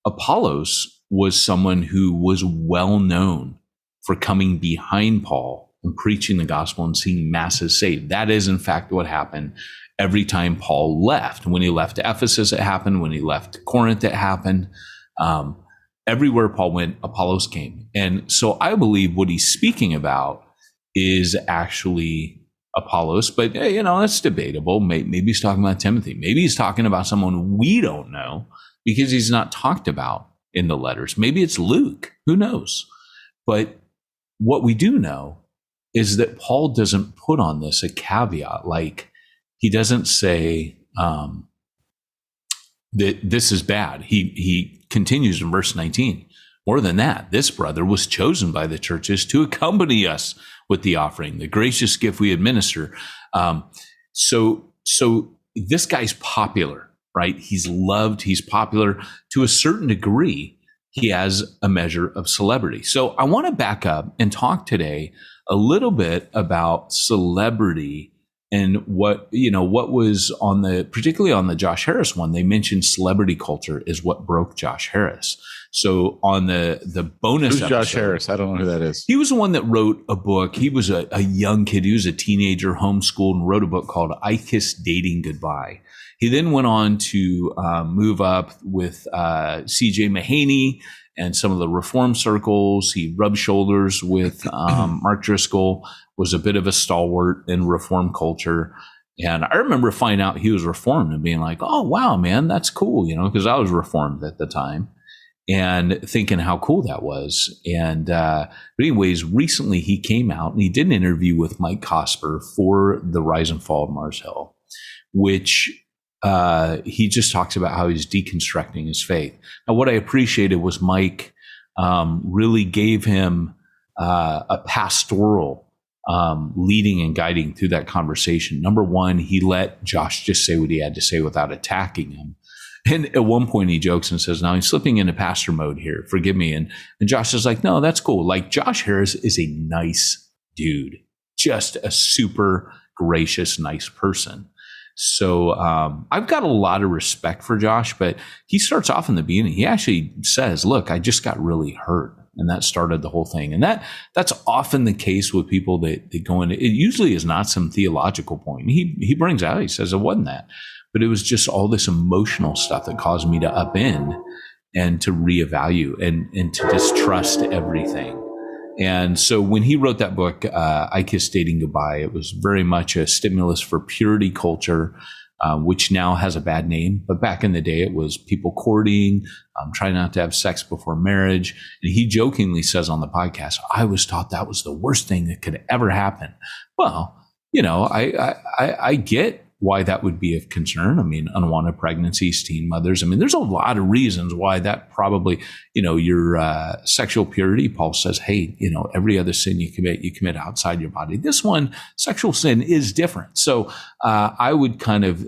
Apollos was someone who was well known for coming behind Paul and preaching the gospel and seeing masses saved. That is, in fact, what happened every time Paul left. When he left Ephesus, it happened. When he left Corinth, it happened. Everywhere Paul went, Apollos came. And so I believe what he's speaking about is actually Apollos, but that's debatable. Maybe he's talking about Timothy. Maybe he's talking about someone we don't know because he's not talked about in the letters. Maybe it's Luke. Who knows? But what we do know is that Paul doesn't put on this a caveat. Like, he doesn't say that this is bad. He continues in verse 19. More than that, this brother was chosen by the churches to accompany us with the offering, the gracious gift we administer. So this guy's popular, right? He's loved, he's popular. To a certain degree, he has a measure of celebrity. So I want to back up and talk today a little bit about celebrity and what was particularly on the Josh Harris one. They mentioned celebrity culture is what broke Josh Harris. So on the bonus Who's episode, Josh Harris? I don't know who that is. He was the one that wrote a book. He was a young kid. He was a teenager, homeschooled, and wrote a book called I Kissed Dating Goodbye. He then went on to move up with C.J. Mahaney and some of the reform circles. He rubbed shoulders with Mark Driscoll, was a bit of a stalwart in reform culture. And I remember finding out he was reformed and being like, oh, wow, man, that's cool, because I was reformed at the time. And thinking how cool that was. And but anyways, recently he came out and he did an interview with Mike Cosper for The Rise and Fall of Mars Hill, which he just talks about how he's deconstructing his faith. Now, what I appreciated was Mike really gave him a pastoral leading and guiding through that conversation. Number one, he let Josh just say what he had to say without attacking him. And at one point he jokes and says, now he's slipping into pastor mode here. Forgive me. And Josh is like, no, that's cool. Like, Josh Harris is a nice dude, just a super gracious, nice person. So I've got a lot of respect for Josh, but he starts off in the beginning. He actually says, look, I just got really hurt. And that started the whole thing. And that's often the case with people that go into, it usually is not some theological point. He brings out, he says it wasn't that. But it was just all this emotional stuff that caused me to upend and to reevaluate and to distrust everything. And so when he wrote that book, I Kissed Dating Goodbye, it was very much a stimulus for purity culture, which now has a bad name. But back in the day, it was people courting, trying not to have sex before marriage. And he jokingly says on the podcast, I was taught that was the worst thing that could ever happen. Well, I get why that would be of concern. I mean, unwanted pregnancies, teen mothers. I mean, there's a lot of reasons why that probably, your sexual purity. Paul says, hey, every other sin you commit outside your body. This one, sexual sin, is different. So I would kind of,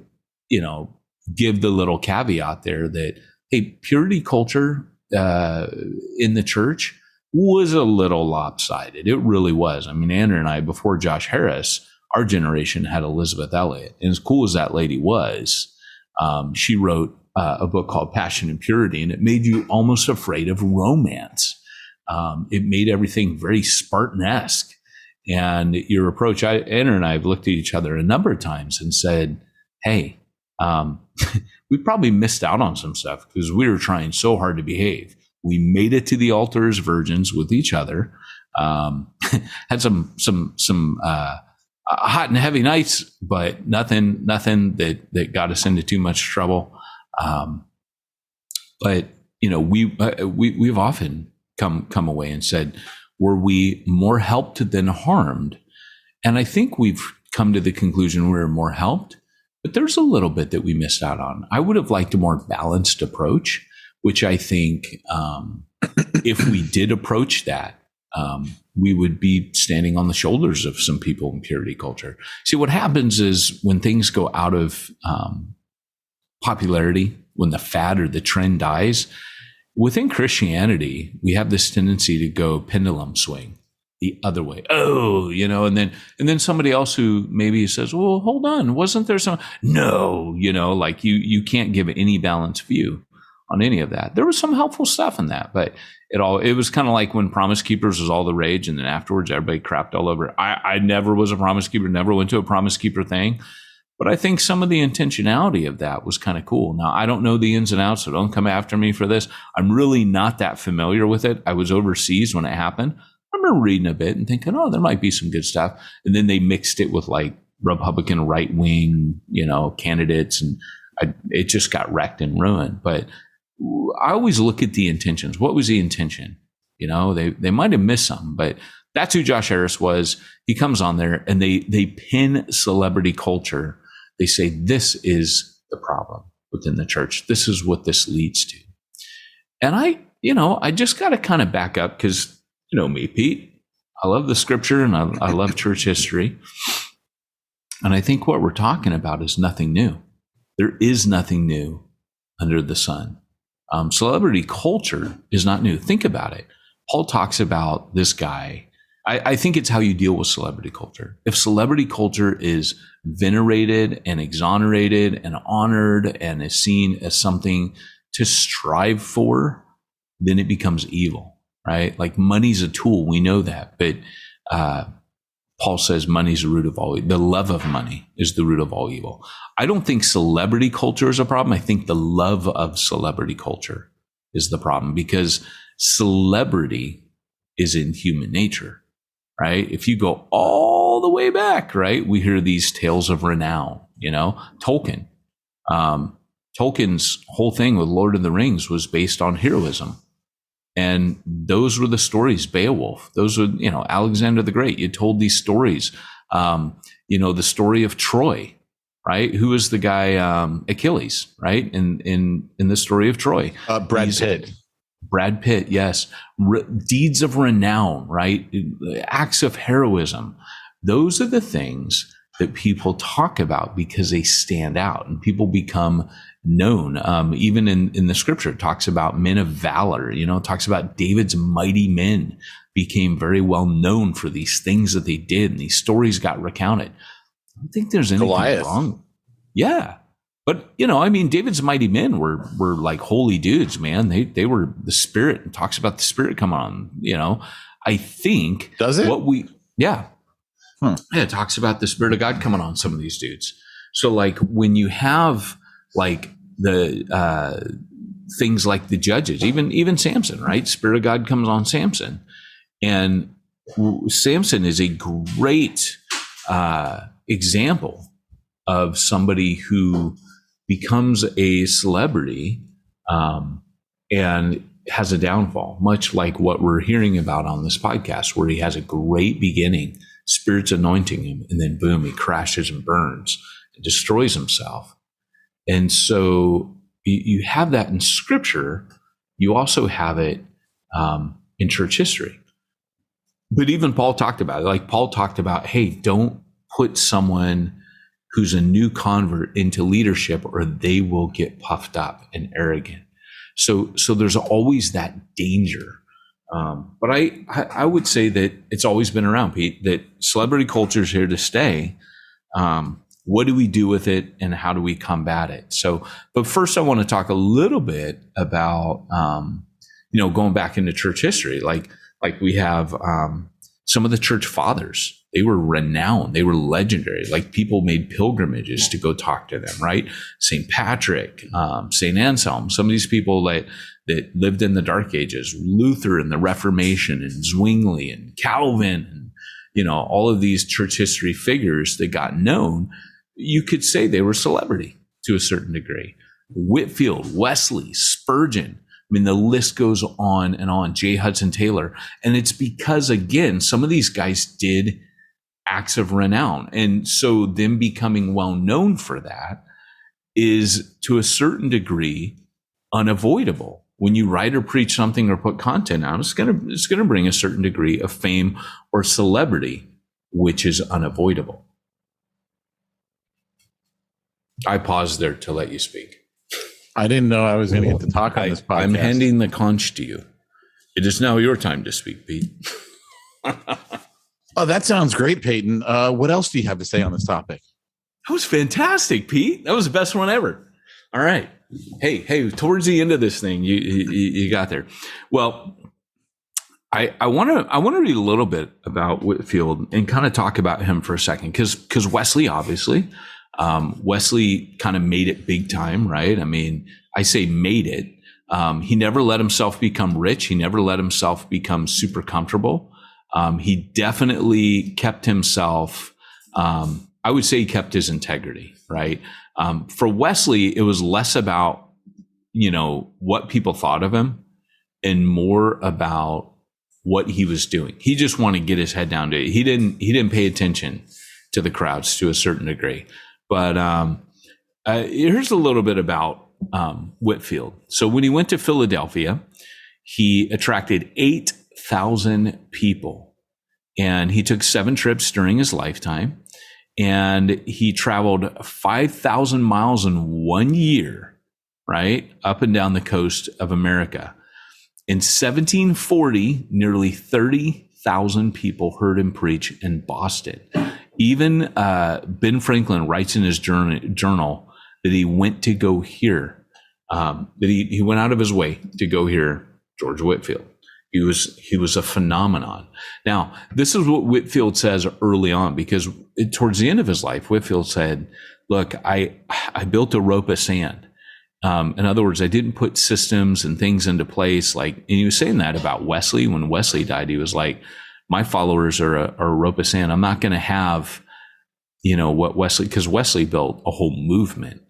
give the little caveat there that, hey, purity culture in the church, was a little lopsided. It really was. I mean, Andrew and I, before Josh Harris, our generation had Elizabeth Elliot. And as cool as that lady was, she wrote a book called Passion and Purity, and it made you almost afraid of romance. It made everything very Spartan-esque. And your approach, Andrew and I have looked at each other a number of times and said, hey, we probably missed out on some stuff because we were trying so hard to behave. We made it to the altar as virgins with each other. Had some hot and heavy nights, but nothing that got us into too much trouble. But we've often come away and said, were we more helped than harmed? And I think we've come to the conclusion we were more helped, but there's a little bit that we missed out on. I would have liked a more balanced approach, which I think if we did approach that, we would be standing on the shoulders of some people in purity culture. See, what happens is when things go out of popularity, when the fad or the trend dies, within Christianity, we have this tendency to go pendulum swing the other way. Oh, and then somebody else who maybe says, well, hold on, wasn't there some? No, like you can't give any balanced view on any of that. There was some helpful stuff in that, but it was kind of like when Promise Keepers was all the rage, and then afterwards everybody crapped all over it. I never was a Promise Keeper, never went to a Promise Keeper thing. But I think some of the intentionality of that was kind of cool. Now, I don't know the ins and outs, so don't come after me for this. I'm really not that familiar with it. I was overseas when it happened. I remember reading a bit and thinking, oh, there might be some good stuff. And then they mixed it with like Republican right-wing, candidates, and it just got wrecked and ruined. But I always look at the intentions. What was the intention? They might have missed something, but that's who Josh Harris was. He comes on there and they pin celebrity culture. They say, this is the problem within the church. This is what this leads to. And I just got to kind of back up because, me, Pete, I love the scripture and I love church history. And I think what we're talking about is nothing new. There is nothing new under the sun. Celebrity culture is not new. Think about it. Paul talks about this guy. I think it's how you deal with celebrity culture. If celebrity culture is venerated and exonerated and honored and is seen as something to strive for, then it becomes evil, right? Like money's a tool. We know that. But Paul says money's the root of all evil. The love of money is the root of all evil. I don't think celebrity culture is a problem. I think the love of celebrity culture is the problem, because celebrity is in human nature. Right? If you go all the way back, right, we hear these tales of renown, Tolkien. Tolkien's whole thing with Lord of the Rings was based on heroism. And those were the stories, Beowulf. Those were, Alexander the Great. You told these stories. The story of Troy, right? Who was the guy, Achilles, right? In the story of Troy. Brad Pitt, yes. Deeds of renown, right? Acts of heroism. Those are the things that people talk about because they stand out and people become known. Even in the scripture, it talks about men of valor. It talks about David's mighty men became very well known for these things that they did, and these stories got recounted. I don't think there's anything wrong. Yeah. But, David's mighty men were like holy dudes, man. They were the Spirit, and talks about the Spirit come on, I think. Does it? Yeah. Yeah, it talks about the Spirit of God coming on some of these dudes. So like when you have like the things like the judges, even Samson, right? Spirit of God comes on Samson. And Samson is a great example of somebody who becomes a celebrity and has a downfall, much like what we're hearing about on this podcast, where he has a great beginning, Spirit's anointing him, and then boom, he crashes and burns and destroys himself. And so you have that in scripture. You also have it in church history. But even Paul talked about it. Like Paul talked about, hey, don't put someone who's a new convert into leadership, or they will get puffed up and arrogant. So there's always that danger But I would say that it's always been around, Pete, that celebrity culture is here to stay. What do we do with it and how do we combat it? So, but first I want to talk a little bit about, going back into church history. Like we have, some of the church fathers, they were renowned. They were legendary. Like people made pilgrimages to go talk to them, right? St. Patrick, St. Anselm, some of these people that lived in the Dark Ages, Luther and the Reformation and Zwingli and Calvin and, all of these church history figures that got known, you could say they were celebrity to a certain degree. Whitefield, Wesley, Spurgeon. I mean, the list goes on and on. J. Hudson Taylor. And it's because, again, some of these guys did acts of renown. And so them becoming well known for that is, to a certain degree, unavoidable. When you write or preach something or put content out, it's gonna bring a certain degree of fame or celebrity, which is unavoidable. I paused there to let you speak. I didn't know I was going to get to talk on this podcast. I'm handing the conch to you. It is now your time to speak, Pete. Oh, that sounds great, Peyton. What else do you have to say on this topic? That was fantastic, Pete. That was the best one ever. All right. Hey, towards the end of this thing, you got there. Well, I want to read a little bit about Whitefield and kind of talk about him for a second, because Wesley, obviously, Wesley kind of made it big time, right? I mean, I say made it. He never let himself become rich. He never let himself become super comfortable. He definitely kept himself, I would say he kept his integrity, right? For Wesley, it was less about, what people thought of him and more about what he was doing. He just wanted to get his head down to it. He didn't pay attention to the crowds to a certain degree. But here's a little bit about Whitefield. So when he went to Philadelphia, he attracted 8,000 people, and he took 7 trips during his lifetime, and he traveled 5,000 miles in 1 year, right, up and down the coast of America. In 1740, nearly 30,000 people heard him preach in Boston. Even Ben Franklin writes in his journal that he went to go hear, that he went out of his way to go hear George Whitefield. He was a phenomenon. Now, this is what Whitefield says early on, because towards the end of his life, Whitefield said, look, I built a rope of sand. In other words, I didn't put systems and things into place. And he was saying that about Wesley. When Wesley died, he was like, my followers are a rope of sand. I'm not going to have, what Wesley, because Wesley built a whole movement.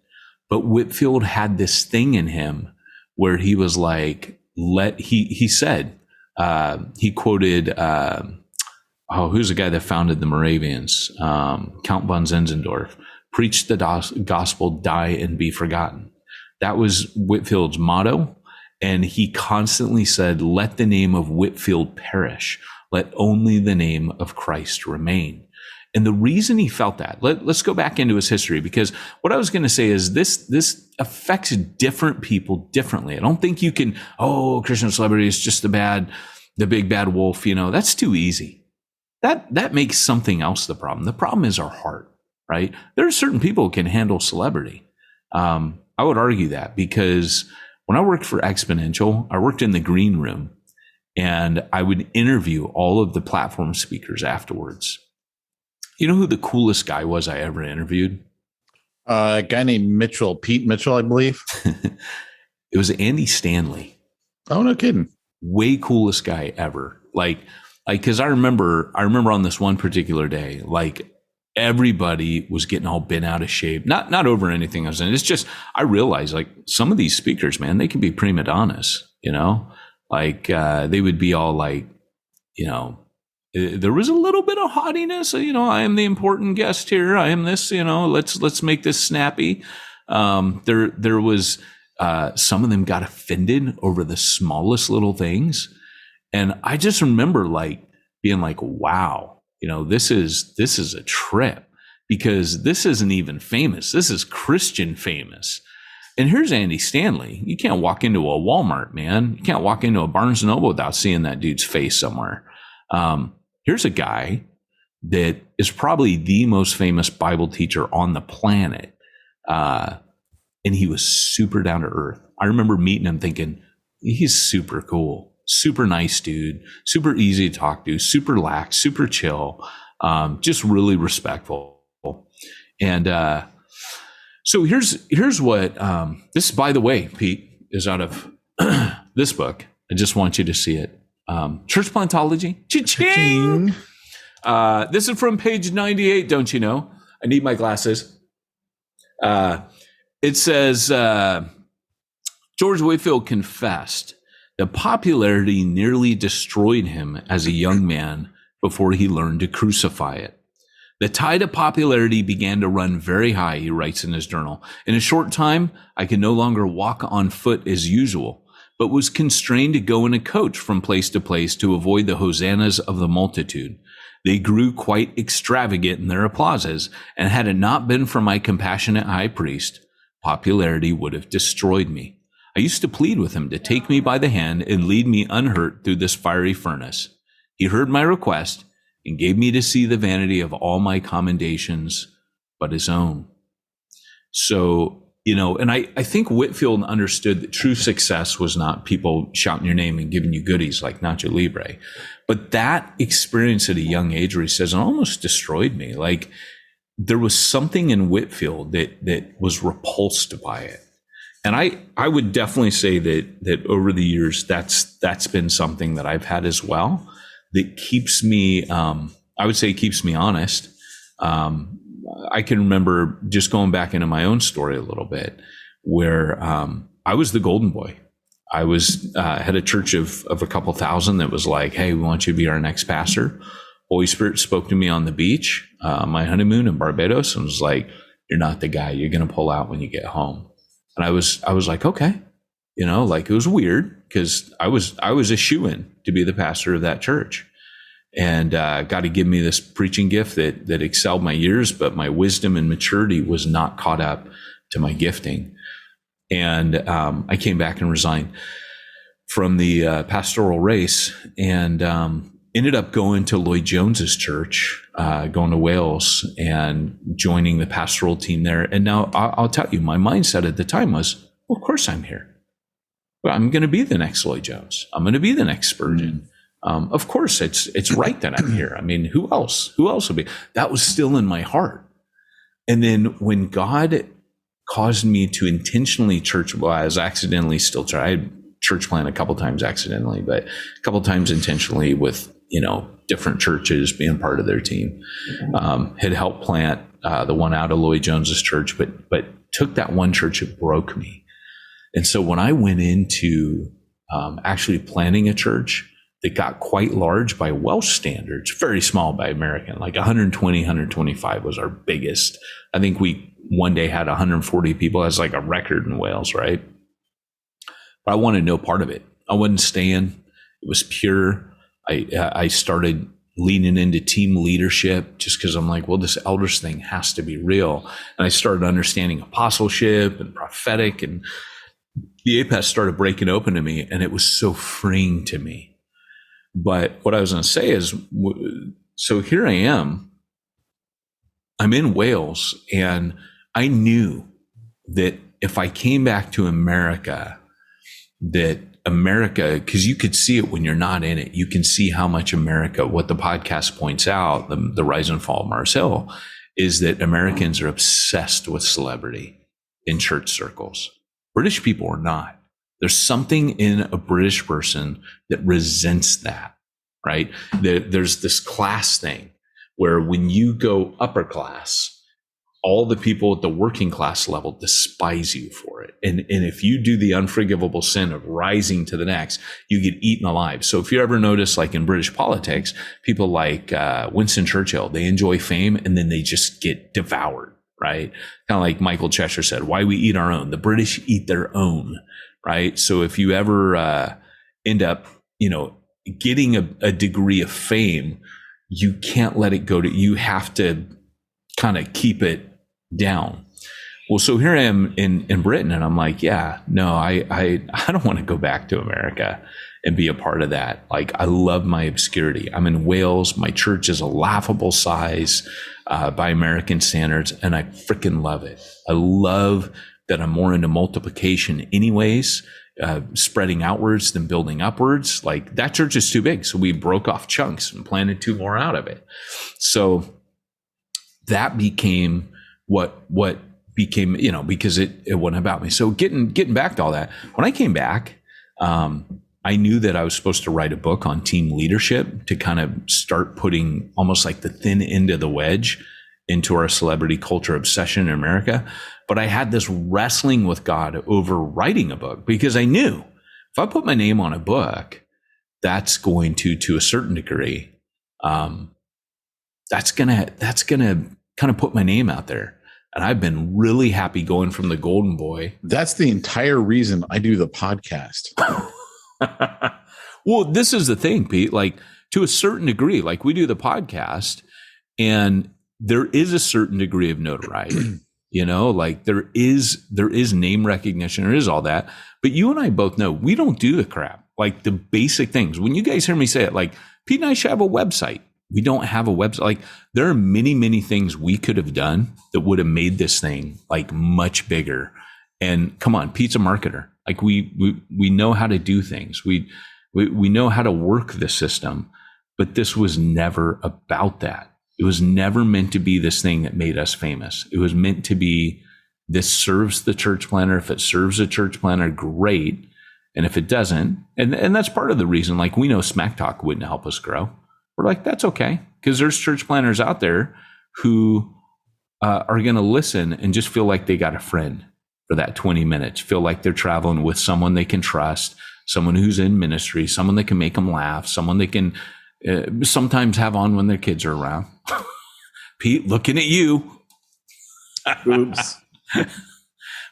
But Whitefield had this thing in him where he was like, he said, he quoted, who's the guy that founded the Moravians? Count von Zinzendorf. Preach the gospel, die and be forgotten. That was Whitefield's motto. And he constantly said, let the name of Whitefield perish. Let only the name of Christ remain. And the reason he felt that, let's go back into his history, because what I was going to say is this affects different people differently. I don't think you can, Christian celebrity is just the big bad wolf, that's too easy. That makes something else the problem. The problem is our heart, right? There are certain people who can handle celebrity. I would argue that, because when I worked for Exponential, I worked in the green room, and I would interview all of the platform speakers afterwards. You know who the coolest guy was I ever interviewed? A guy named Mitchell, Pete Mitchell, I believe. It was Andy Stanley. Oh, no kidding. Way coolest guy ever. Because I remember on this one particular day, everybody was getting all bent out of shape. Not over anything I was in. It's just, I realized some of these speakers, man, they can be prima donnas, they would be all there was a little bit of haughtiness. I am the important guest here. I am this, let's make this snappy. There was, some of them got offended over the smallest little things. And I just remember being wow, this is a trip, because this isn't even famous. This is Christian famous. And here's Andy Stanley. You can't walk into a Walmart, man. You can't walk into a Barnes & Noble without seeing that dude's face somewhere. Here's a guy that is probably the most famous Bible teacher on the planet. And he was super down to earth. I remember meeting him thinking, he's super cool, super nice dude, super easy to talk to, super lax, super chill, just really respectful. And so here's what, this, by the way, Pete, is out of this book. I just want you to see it. Church Plantology. Cha-ching! This is from page 98, don't you know? I need my glasses. It says, George Whitefield confessed that popularity nearly destroyed him as a young man before he learned to crucify it. The tide of popularity began to run very high, he writes in his journal. In a short time, I could no longer walk on foot as usual, but was constrained to go in a coach from place to place to avoid the hosannas of the multitude. They grew quite extravagant in their applauses, and had it not been for my compassionate high priest, popularity would have destroyed me. I used to plead with him to take me by the hand and lead me unhurt through this fiery furnace. He heard my request and gave me to see the vanity of all my commendations, but his own. So, and I think Whitefield understood that true success was not people shouting your name and giving you goodies like Nacho Libre. But that experience at a young age where he says, it almost destroyed me. Like, there was something in Whitefield that was repulsed by it. And I would definitely say that over the years, that's been something that I've had as well, that keeps me, I would say keeps me honest. I can remember just going back into my own story a little bit, where I was the golden boy. I was had a church of a couple thousand that was like, hey, we want you to be our next pastor. Holy Spirit spoke to me on the beach, my honeymoon in Barbados, and was like, you're not the guy. You're going to pull out when you get home. And I was like, okay, like, it was weird because I was a shoo-in to be the pastor of that church. And God had given me this preaching gift that excelled my years, but my wisdom and maturity was not caught up to my gifting. And I came back and resigned from the pastoral race, and ended up going to Lloyd Jones's church, going to Wales and joining the pastoral team there. And now I'll tell you, my mindset at the time was, well, of course I'm here. Well, I'm going to be the next Lloyd Jones. I'm going to be the next Spurgeon. Of course, it's right that I'm here. I mean, who else would be? That was still in my heart. And then when God caused me to intentionally I was accidentally still trying. I had church plant a couple times accidentally, but a couple times intentionally with, different churches, being part of their team. Had helped plant the one out of Lloyd Jones's church, but took that one church, it broke me. And so when I went into actually planning a church that got quite large by Welsh standards, very small by American, like 120, 125 was our biggest. I think we one day had 140 people as like a record in Wales, right? But I wanted no part of it. I wasn't staying. It was pure. I started leaning into team leadership just because I'm like, well, this elders thing has to be real. And I started understanding apostleship and prophetic, and the APES started breaking open to me, and it was so freeing to me. But what I was going to say is, so here I am, I'm in Wales, and I knew that if I came back to America, because you could see it when you're not in it, you can see how much America, what the podcast points out, the rise and fall of Mars Hill, is that Americans are obsessed with celebrity in church circles. British people are not. There's something in a British person that resents that, right? There's this class thing where when you go upper class, all the people at the working class level despise you for it. And if you do the unforgivable sin of rising to the next, you get eaten alive. So if you ever notice, like in British politics, people like Winston Churchill, they enjoy fame and then they just get devoured, right? Kind of like Michael Cheshire said, why we eat our own. The British eat their own, right? So if you ever end up, getting a degree of fame, you can't let it go you have to kind of keep it down. Well, so here I am in Britain, and I'm like, yeah, no, I don't want to go back to America and be a part of that. Like, I love my obscurity. I'm in Wales. My church is a laughable size by American standards, and I freaking love it. I love that I'm more into multiplication anyways, spreading outwards than building upwards. Like, that church is too big, so we broke off chunks and planted 2 more out of it. So that became what became, because it wasn't about me. So getting back to all that, when I came back, I knew that I was supposed to write a book on team leadership to kind of start putting almost like the thin end of the wedge into our celebrity culture obsession in America. But I had this wrestling with God over writing a book, because I knew if I put my name on a book, that's going to a certain degree, that's gonna kind of put my name out there. And I've been really happy going from the golden boy. That's the entire reason I do the podcast. Well, this is the thing, Pete, like, to a certain degree, like, we do the podcast and there is a certain degree of notoriety, like there is name recognition, there is all that. But you and I both know we don't do the crap, like the basic things. When you guys hear me say it, like, Pete and I should have a website. We don't have a website. Like, there are many, many things we could have done that would have made this thing like much bigger. And come on, Pete's a marketer. Like, we know how to do things. We know how to work the system, but this was never about that. It was never meant to be this thing that made us famous. It was meant to be, this serves the church planner. If it serves a church planner, great. And if it doesn't, and that's part of the reason, like, we know Smack Talk wouldn't help us grow. We're like, that's okay. Because there's church planners out there who are going to listen and just feel like they got a friend for that 20 minutes, feel like they're traveling with someone they can trust, someone who's in ministry, someone that can make them laugh, someone they can sometimes have on when their kids are around. Pete, looking at you. Oops.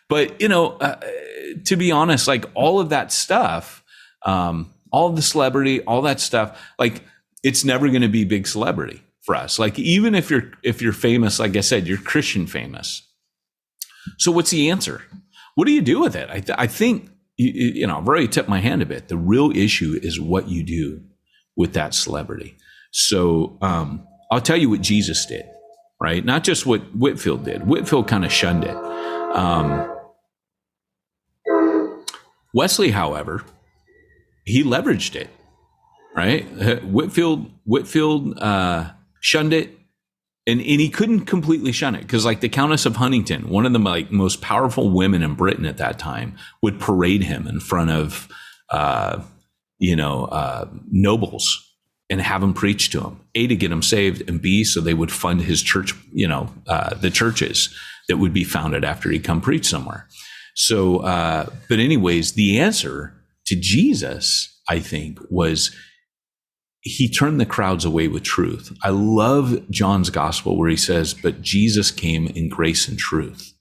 But, to be honest, like, all of that stuff, all of the celebrity, all that stuff, like, it's never going to be big celebrity for us. Like, even if you're famous, like I said, you're Christian famous. So what's the answer? What do you do with it? I think, I've already tipped my hand a bit. The real issue is what you do with that celebrity. So I'll tell you what Jesus did, right? Not just what Whitfield did. Whitfield kind of shunned it. Wesley, however, he leveraged it, right? Whitfield shunned it. And he couldn't completely shun it, because, like, the Countess of Huntingdon, one of the most powerful women in Britain at that time, would parade him in front of, nobles and have him preach to him. A, to get him saved, and B, so they would fund his church, the churches that would be founded after he'd come preach somewhere. So, but anyways, the answer to Jesus, I think, was, he turned the crowds away with truth. I love John's gospel where he says, but Jesus came in grace and truth.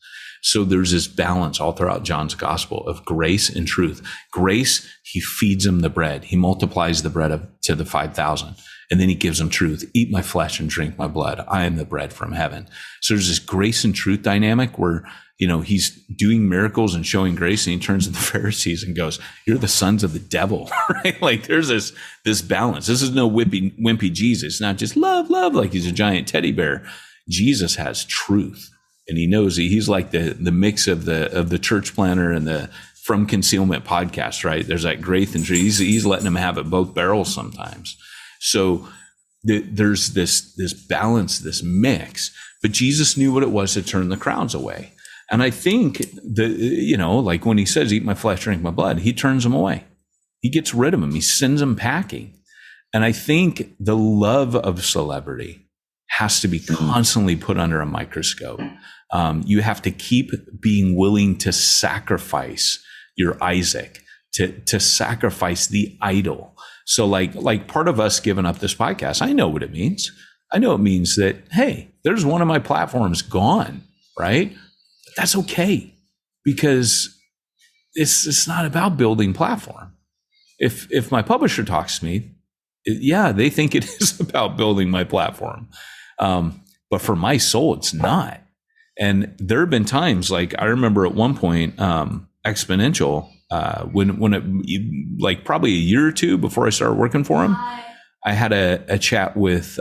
So there's this balance all throughout John's gospel of grace and truth. Grace, he feeds them the bread. He multiplies the bread to the 5,000. And then he gives them truth. Eat my flesh and drink my blood. I am the bread from heaven. So there's this grace and truth dynamic where, he's doing miracles and showing grace, and he turns to the Pharisees and goes, you're the sons of the devil, right? Like, there's this balance. This is no wimpy Jesus, not just love, like he's a giant teddy bear. Jesus has truth, and he knows he's like the mix of the church planner and the From Concealment podcast, right? There's that grace and truth. He's letting them have it both barrels sometimes. So there's this balance, this mix, but Jesus knew what it was to turn the crowds away. And I think like when he says, eat my flesh, drink my blood, he turns them away. He gets rid of them. He sends them packing. And I think the love of celebrity has to be constantly put under a microscope. You have to keep being willing to sacrifice your Isaac, to sacrifice the idol. So like part of us giving up this podcast, I know what it means. I know it means that, hey, there's one of my platforms gone, right? That's okay, because it's not about building platform. If my publisher talks to me, they think it is about building my platform. But for my soul, it's not. And there have been times, like I remember at one point, Exponential, when it, like probably a year or two before I started working for him, I had a chat with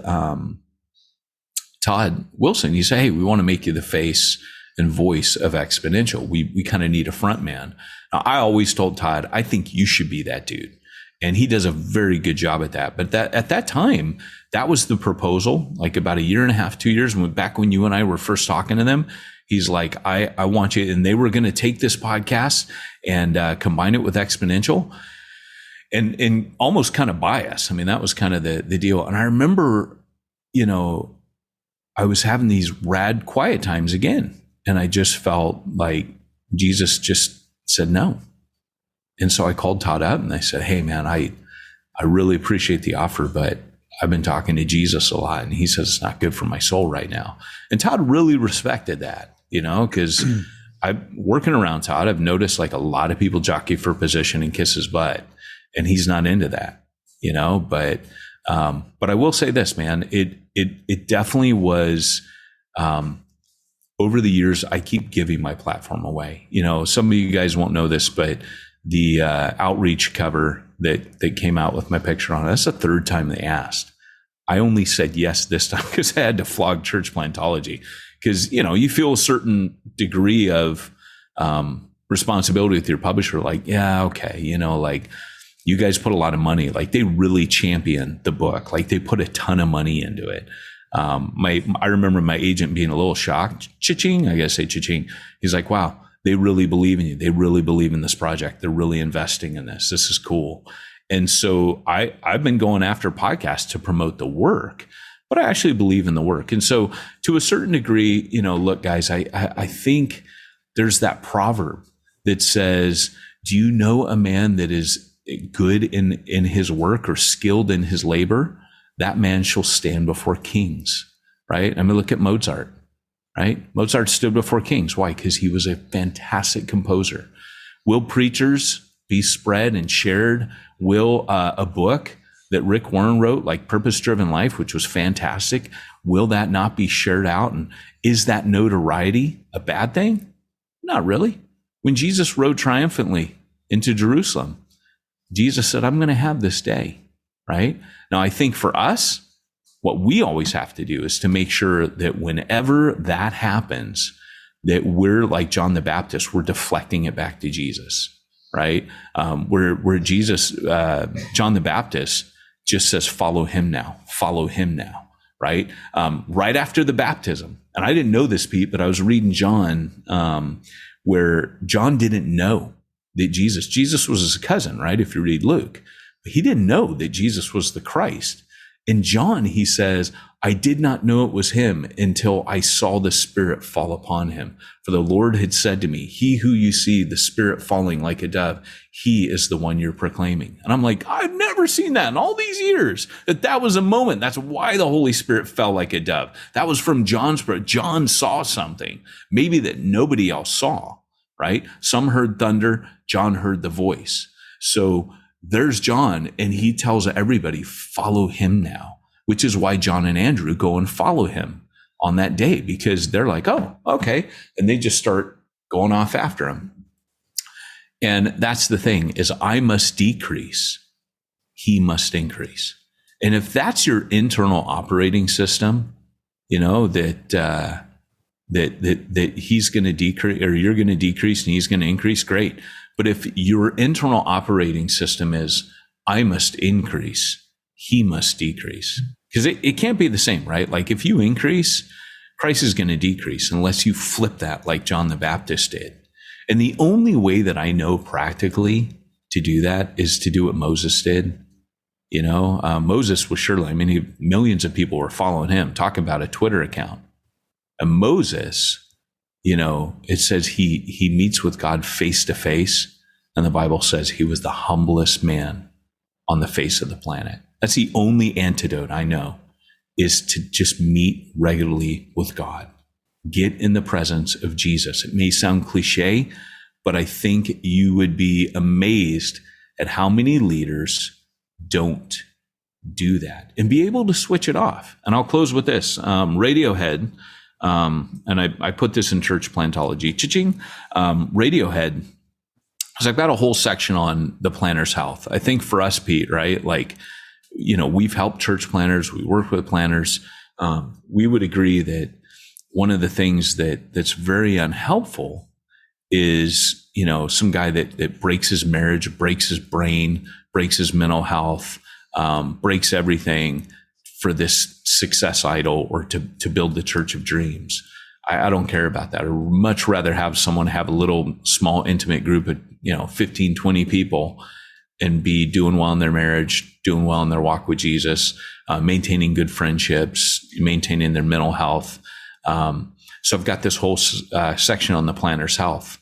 Todd Wilson. He said, hey, we want to make you the face and voice of Exponential. We kind of need a front man. Now, I always told Todd, I think you should be that dude. And he does a very good job at that. But at that time, that was the proposal, like about a year and a half, 2 years, back when you and I were first talking to them. He's like, I want you. And they were going to take this podcast and combine it with Exponential and almost kind of buy us. I mean, that was kind of the deal. And I remember, I was having these rad quiet times again. And I just felt like Jesus just said no. And so I called Todd up and I said, hey, man, I really appreciate the offer, but I've been talking to Jesus a lot. And he says it's not good for my soul right now. And Todd really respected that, because I'm working around Todd. I've noticed like a lot of people jockey for position and kiss his butt. And he's not into that, but I will say this, man, it definitely was, over the years, I keep giving my platform away. Some of you guys won't know this, but the outreach cover that came out with my picture on it, that's the third time they asked. I only said yes this time because I had to flog church plantology. Because, you feel a certain degree of responsibility with your publisher. Like, yeah, okay, like you guys put a lot of money. Like they really championed the book. Like they put a ton of money into it. I remember my agent being a little shocked. Cha-ching, I gotta say cha-ching. He's like, wow, they really believe in you. They really believe in this project. They're really investing in this. This is cool. And so I've been going after podcasts to promote the work, but I actually believe in the work. And so to a certain degree, look, guys, I think there's that proverb that says, do you know a man that is good in his work or skilled in his labor? That man shall stand before kings, right? I mean, look at Mozart, right? Mozart stood before kings. Why? Because he was a fantastic composer. Will preachers be spread and shared? Will a book that Rick Warren wrote, like Purpose Driven Life, which was fantastic, will that not be shared out? And is that notoriety a bad thing? Not really. When Jesus rode triumphantly into Jerusalem, Jesus said, I'm going to have this day, right? Now, I think for us, what we always have to do is to make sure that whenever that happens, that we're like John the Baptist, we're deflecting it back to Jesus, right? Where Jesus, John the Baptist just says, follow him now, right? Right after the baptism. And I didn't know this, Pete, but I was reading John, where John didn't know that Jesus was his cousin, right? If you read Luke. He didn't know that Jesus was the Christ. In John, he says, I did not know it was him until I saw the Spirit fall upon him. For the Lord had said to me, he who you see the Spirit falling like a dove, he is the one you're proclaiming. And I'm like, I've never seen that in all these years, that was a moment. That's why the Holy Spirit fell like a dove. That was from John's spirit. John saw something maybe that nobody else saw, right? Some heard thunder. John heard the voice. So there's John, and he tells everybody, follow him now, which is why John and Andrew go and follow him on that day, because they're like, oh, okay. And they just start going off after him. And that's the thing, is I must decrease, he must increase. And if that's your internal operating system, that he's going to decrease, or you're going to decrease and he's going to increase, great. But if your internal operating system is, I must increase, he must decrease. Because it can't be the same, right? Like if you increase, Christ is going to decrease unless you flip that like John the Baptist did. And the only way that I know practically to do that is to do what Moses did. Moses was surely, millions of people were following him. Talk about a Twitter account. And Moses, it says he meets with God face to face. And the Bible says he was the humblest man on the face of the planet. That's the only antidote I know, is to just meet regularly with God. Get in the presence of Jesus. It may sound cliche, but I think you would be amazed at how many leaders don't do that and be able to switch it off. And I'll close with this. Radiohead And I put this in church plantology. Cha-ching. Radiohead. So I've got a whole section on the planner's health. I think for us, Pete, right? Like, we've helped church planners. We work with planners. We would agree that one of the things that's very unhelpful is, some guy that breaks his marriage, breaks his brain, breaks his mental health, breaks everything for this success idol or to build the church of dreams. I don't care about that. I'd much rather have someone have a little small intimate group of 15, 20 people and be doing well in their marriage, doing well in their walk with Jesus, maintaining good friendships, maintaining their mental health. So I've got this whole section on the planner's health.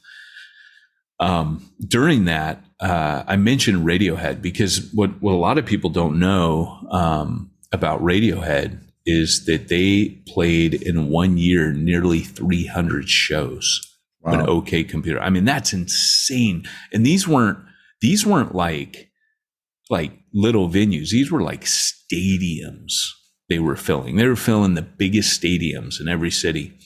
During that, I mentioned Radiohead because what a lot of people don't know about Radiohead is that they played in 1 year nearly 300 shows. Wow. An OK Computer. I mean, that's insane. And these weren't like little venues. These were like stadiums they were filling. They were filling the biggest stadiums in every city.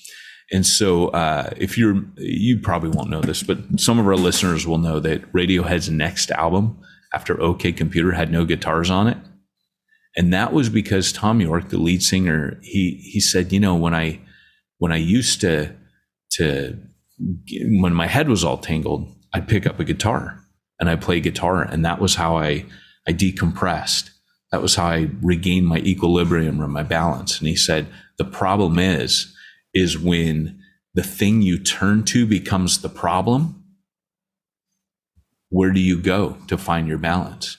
And so if you probably won't know this, but some of our listeners will know that Radiohead's next album after OK Computer had no guitars on it. And that was because Tom York, the lead singer, he said, when I used to when my head was all tangled, I'd pick up a guitar and I'd play guitar. And that was how I decompressed. That was how I regained my equilibrium or my balance. And he said, the problem is when the thing you turn to becomes the problem, where do you go to find your balance?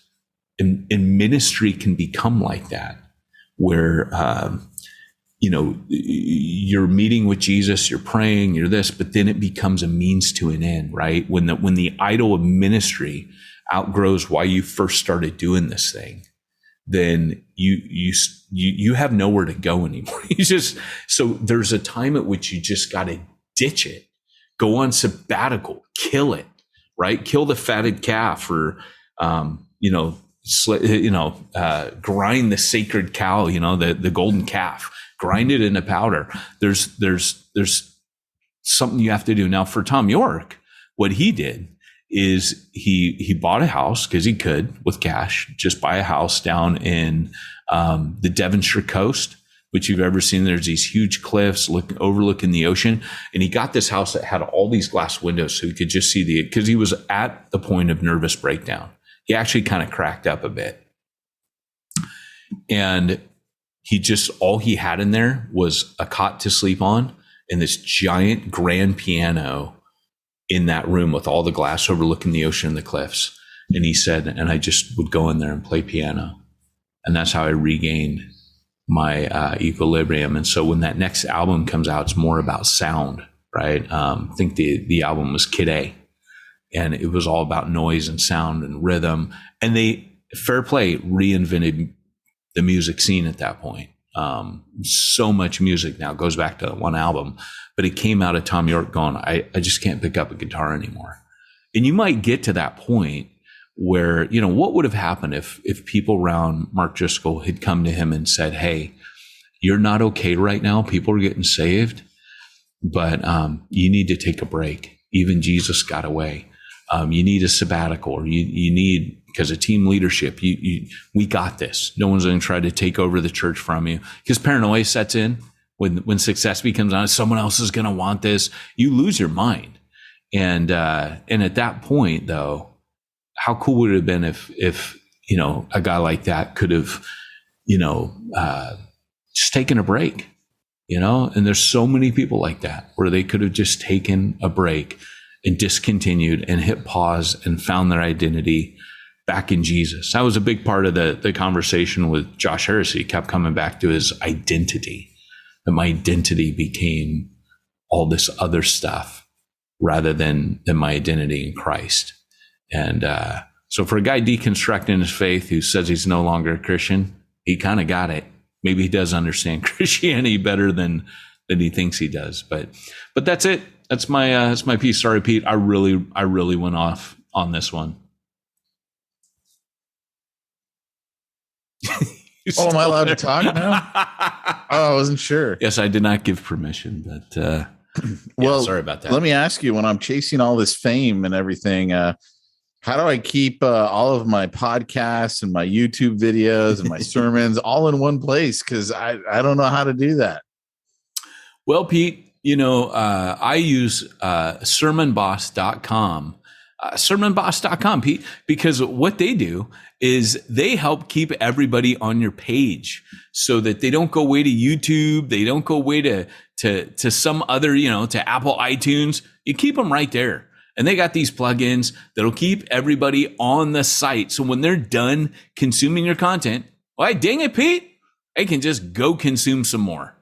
And ministry can become like that, where, you're meeting with Jesus, you're praying, you're this, but then it becomes a means to an end, right? When the idol of ministry outgrows why you first started doing this thing, then you have nowhere to go anymore. So there's a time at which you just got to ditch it, go on sabbatical, kill it, right? Kill the fatted calf, or grind the sacred cow, the golden calf, grind it into powder. There's something you have to do. Now for Tom York, what he did is he bought a house because he could with cash, just buy a house down in the Devonshire coast, which you've ever seen. There's these huge cliffs overlooking the ocean. And he got this house that had all these glass windows so he could just see because he was at the point of nervous breakdown. He actually kind of cracked up a bit. And all he had in there was a cot to sleep on and this giant grand piano in that room with all the glass overlooking the ocean and the cliffs. And he said, and I just would go in there and play piano. And that's how I regained my equilibrium. And so when that next album comes out, it's more about sound, right? I think the album was Kid A. And it was all about noise and sound and rhythm. And fair play, reinvented the music scene at that point. So much music now goes back to one album, but it came out of Tom York going, I just can't pick up a guitar anymore. And you might get to that point where, what would have happened if people around Mark Driscoll had come to him and said, hey, you're not okay right now. People are getting saved, but you need to take a break. Even Jesus got away. You need a sabbatical, or you need, because of team leadership, we got this. No one's going to try to take over the church from you, because paranoia sets in when success becomes honest. Someone else is going to want this. You lose your mind. And at that point, though, how cool would it have been if a guy like that could have, just taken a break, and there's so many people like that where they could have just taken a break and discontinued and hit pause and found their identity back in Jesus. That was a big part of the conversation with Josh Harris. He kept coming back to his identity, that my identity became all this other stuff rather than my identity in Christ. And so for a guy deconstructing his faith who says he's no longer a Christian, he kind of got it. Maybe he does understand Christianity better than he thinks he does. But that's it. That's my piece. Sorry, Pete. I really went off on this one. Am I allowed to talk now? Oh, I wasn't sure. Yes, I did not give permission, but well, sorry about that. Let me ask you, when I'm chasing all this fame and everything, how do I keep all of my podcasts and my YouTube videos and my sermons all in one place? Because I don't know how to do that. Well, Pete, I use sermonboss.com. Sermonboss.com, Pete, because what they do is they help keep everybody on your page so that they don't go away to YouTube. They don't go away to some other, to Apple iTunes. You keep them right there. And they got these plugins that'll keep everybody on the site. So when they're done consuming your content, why, dang it, Pete, they can just go consume some more.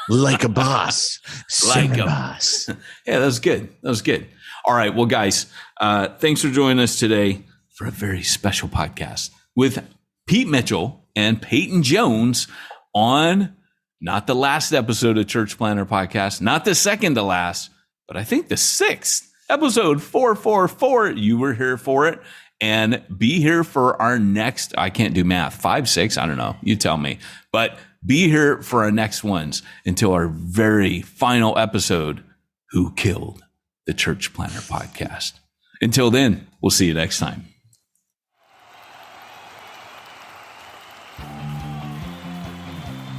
Like a boss. Like a boss. Yeah, that was good. That was good. All right. Well, guys, thanks for joining us today for a very special podcast with Pete Mitchell and Peyton Jones on not the last episode of Church Planner Podcast, not the second to last, but I think the 6th. Episode 444, you were here for it, and be here for our next, I can't do math, 5, 6, I don't know, you tell me, but be here for our next ones until our very final episode, Who Killed the Church Planner Podcast. Until then, we'll see you next time.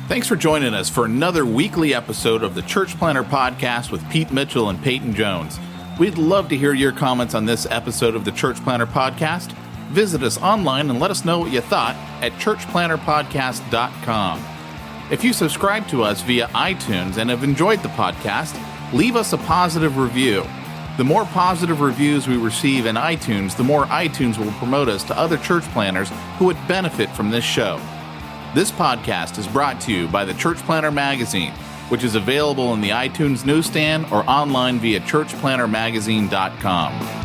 Thanks for joining us for another weekly episode of the Church Planner Podcast with Pete Mitchell and Peyton Jones. We'd love to hear your comments on this episode of the Church Planner Podcast. Visit us online and let us know what you thought at churchplannerpodcast.com. If you subscribe to us via iTunes and have enjoyed the podcast, leave us a positive review. The more positive reviews we receive in iTunes, the more iTunes will promote us to other church planners who would benefit from this show. This podcast is brought to you by the Church Planner Magazine, which is available in the iTunes newsstand or online via churchplannermagazine.com.